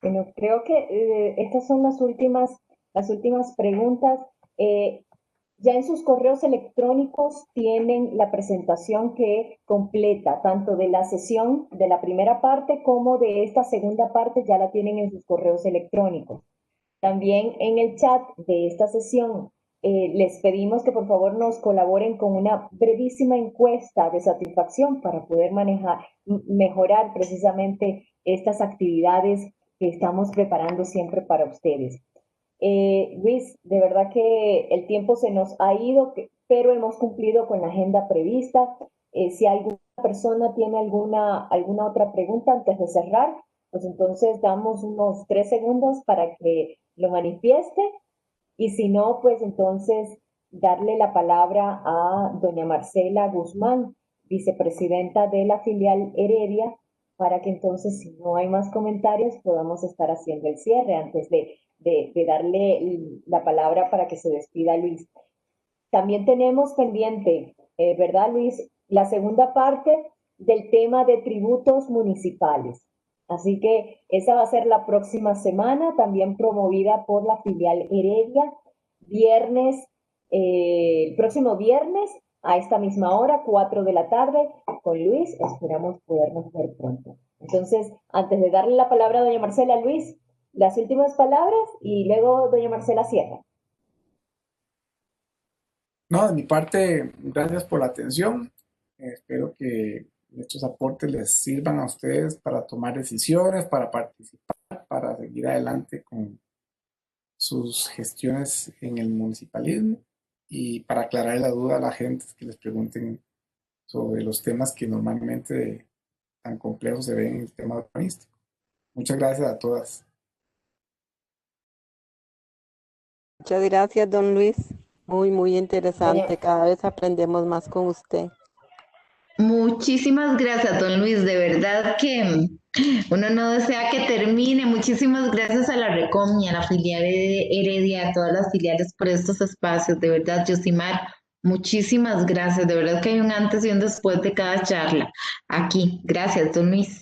Bueno, creo que estas son las últimas preguntas. Eh, Ya en sus correos electrónicos tienen la presentación que completa, tanto de la sesión de la primera parte como de esta segunda parte, ya la tienen en sus correos electrónicos. También en el chat de esta sesión les pedimos que por favor nos colaboren con una brevísima encuesta de satisfacción para poder mejorar precisamente estas actividades que estamos preparando siempre para ustedes. Luis, de verdad que el tiempo se nos ha ido, pero hemos cumplido con la agenda prevista. Si alguna persona tiene alguna otra pregunta antes de cerrar, pues entonces damos unos 3 segundos para que lo manifieste y si no, pues entonces darle la palabra a doña Marcela Guzmán, vicepresidenta de la filial Heredia, para que entonces, si no hay más comentarios, podamos estar haciendo el cierre antes de darle la palabra para que se despida Luis. También tenemos pendiente, ¿verdad, Luis? La segunda parte del tema de tributos municipales. Así que esa va a ser la próxima semana, también promovida por la filial Heredia, el próximo viernes a esta misma hora, 4 de la tarde, con Luis. Esperamos podernos ver pronto. Entonces, antes de darle la palabra a doña Marcela, Luis, las últimas palabras y luego doña Marcela cierra. No, de mi parte, gracias por la atención. Espero que estos aportes les sirvan a ustedes para tomar decisiones, para participar, para seguir adelante con sus gestiones en el municipalismo y para aclarar la duda a la gente que les pregunten sobre los temas que normalmente tan complejos se ven en el tema urbanístico. Muchas gracias a todas. Muchas gracias, don Luis. Muy, muy interesante. Doña, Cada vez aprendemos más con usted. Muchísimas gracias, don Luis. De verdad que uno no desea que termine. Muchísimas gracias a la Recom y a la filial Heredia, a todas las filiales por estos espacios. De verdad, Yosimar, muchísimas gracias. De verdad que hay un antes y un después de cada charla. Aquí. Gracias, don Luis.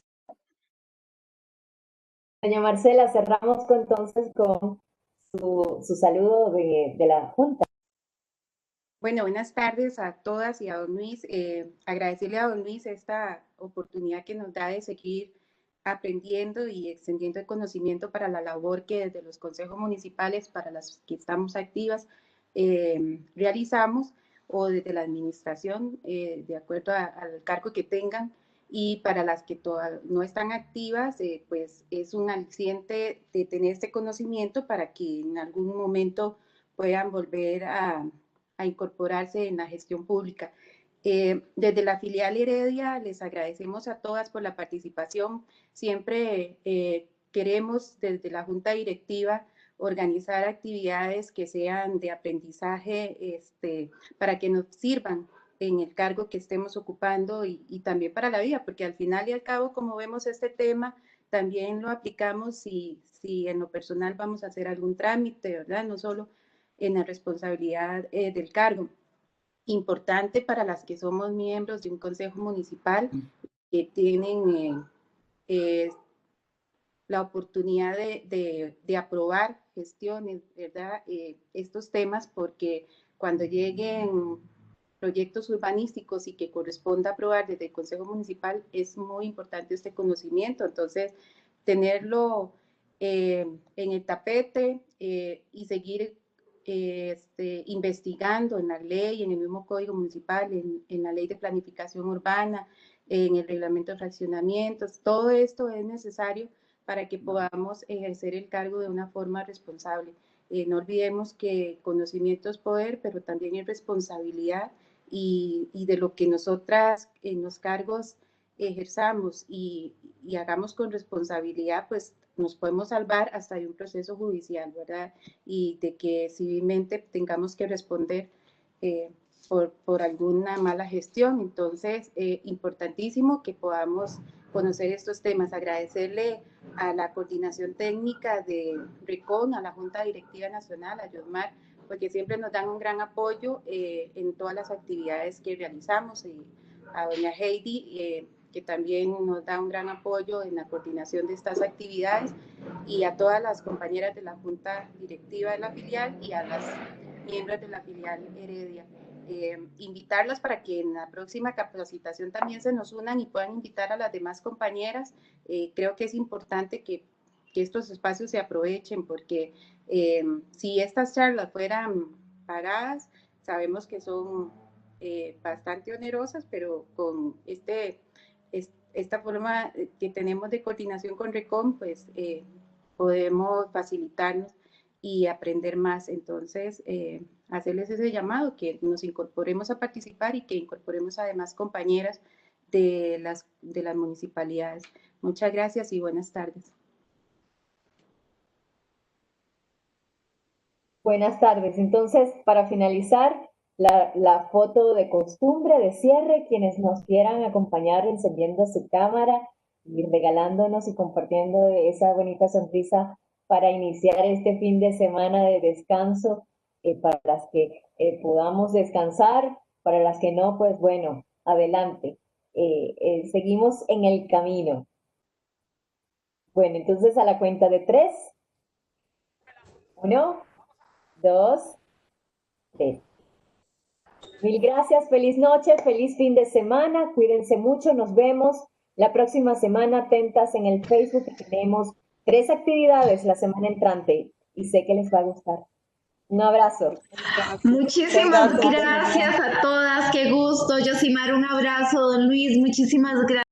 doña Marcela, cerramos entonces con su saludo de la Junta. Bueno, buenas tardes a todas y a don Luis. Agradecerle a don Luis esta oportunidad que nos da de seguir aprendiendo y extendiendo el conocimiento para la labor que desde los consejos municipales, para las que estamos activas, realizamos, o desde la administración, de acuerdo al cargo que tengan, y para las que todavía no están activas, pues es un aliciente de tener este conocimiento para que en algún momento puedan volver a incorporarse en la gestión pública. Desde la filial Heredia les agradecemos a todas por la participación. Siempre queremos desde la Junta Directiva organizar actividades que sean de aprendizaje para que nos sirvan en el cargo que estemos ocupando y también para la vida, porque al final y al cabo, como vemos este tema, también lo aplicamos si en lo personal vamos a hacer algún trámite, ¿verdad? No solo en la responsabilidad del cargo. Importante para las que somos miembros de un consejo municipal que tienen la oportunidad de aprobar gestiones, ¿verdad? Estos temas, porque cuando lleguen proyectos urbanísticos y que corresponda aprobar desde el Consejo Municipal, es muy importante este conocimiento. Entonces, tenerlo en el tapete y seguir investigando en la ley, en el mismo Código Municipal, en la Ley de Planificación Urbana, en el Reglamento de Fraccionamientos. Todo esto es necesario para que podamos ejercer el cargo de una forma responsable. No olvidemos que conocimiento es poder, pero también es responsabilidad, y de lo que nosotras en los cargos ejerzamos y hagamos con responsabilidad, pues nos podemos salvar hasta de un proceso judicial, ¿verdad? Y de que civilmente tengamos que responder por alguna mala gestión. Entonces, importantísimo que podamos conocer estos temas. Agradecerle a la coordinación técnica de RECON, a la Junta Directiva Nacional, a Yosmar, porque siempre nos dan un gran apoyo en todas las actividades que realizamos, y a doña Heidi, que también nos da un gran apoyo en la coordinación de estas actividades, y a todas las compañeras de la Junta Directiva de la filial y a las miembros de la filial Heredia. Invitarlas para que en la próxima capacitación también se nos unan y puedan invitar a las demás compañeras. Creo que es importante que estos espacios se aprovechen, porque si estas charlas fueran pagadas, sabemos que son bastante onerosas, pero con esta forma que tenemos de coordinación con RECOM, pues podemos facilitarnos y aprender más. Entonces, hacerles ese llamado, que nos incorporemos a participar y que incorporemos además compañeras de las municipalidades. Muchas gracias y buenas tardes. Buenas tardes. Entonces, para finalizar, la foto de costumbre de cierre, quienes nos quieran acompañar encendiendo su cámara y regalándonos y compartiendo esa bonita sonrisa para iniciar este fin de semana de descanso, para las que podamos descansar, para las que no, pues bueno, adelante. Seguimos en el camino. Bueno, entonces a la cuenta de 3. 1, 2, 3. Mil gracias, feliz noche, feliz fin de semana, cuídense mucho, nos vemos la próxima semana, atentas en el Facebook, que tenemos 3 actividades la semana entrante y sé que les va a gustar. Un abrazo. Muchísimas gracias a todas, qué gusto. Yosimar, un abrazo, don Luis, muchísimas gracias.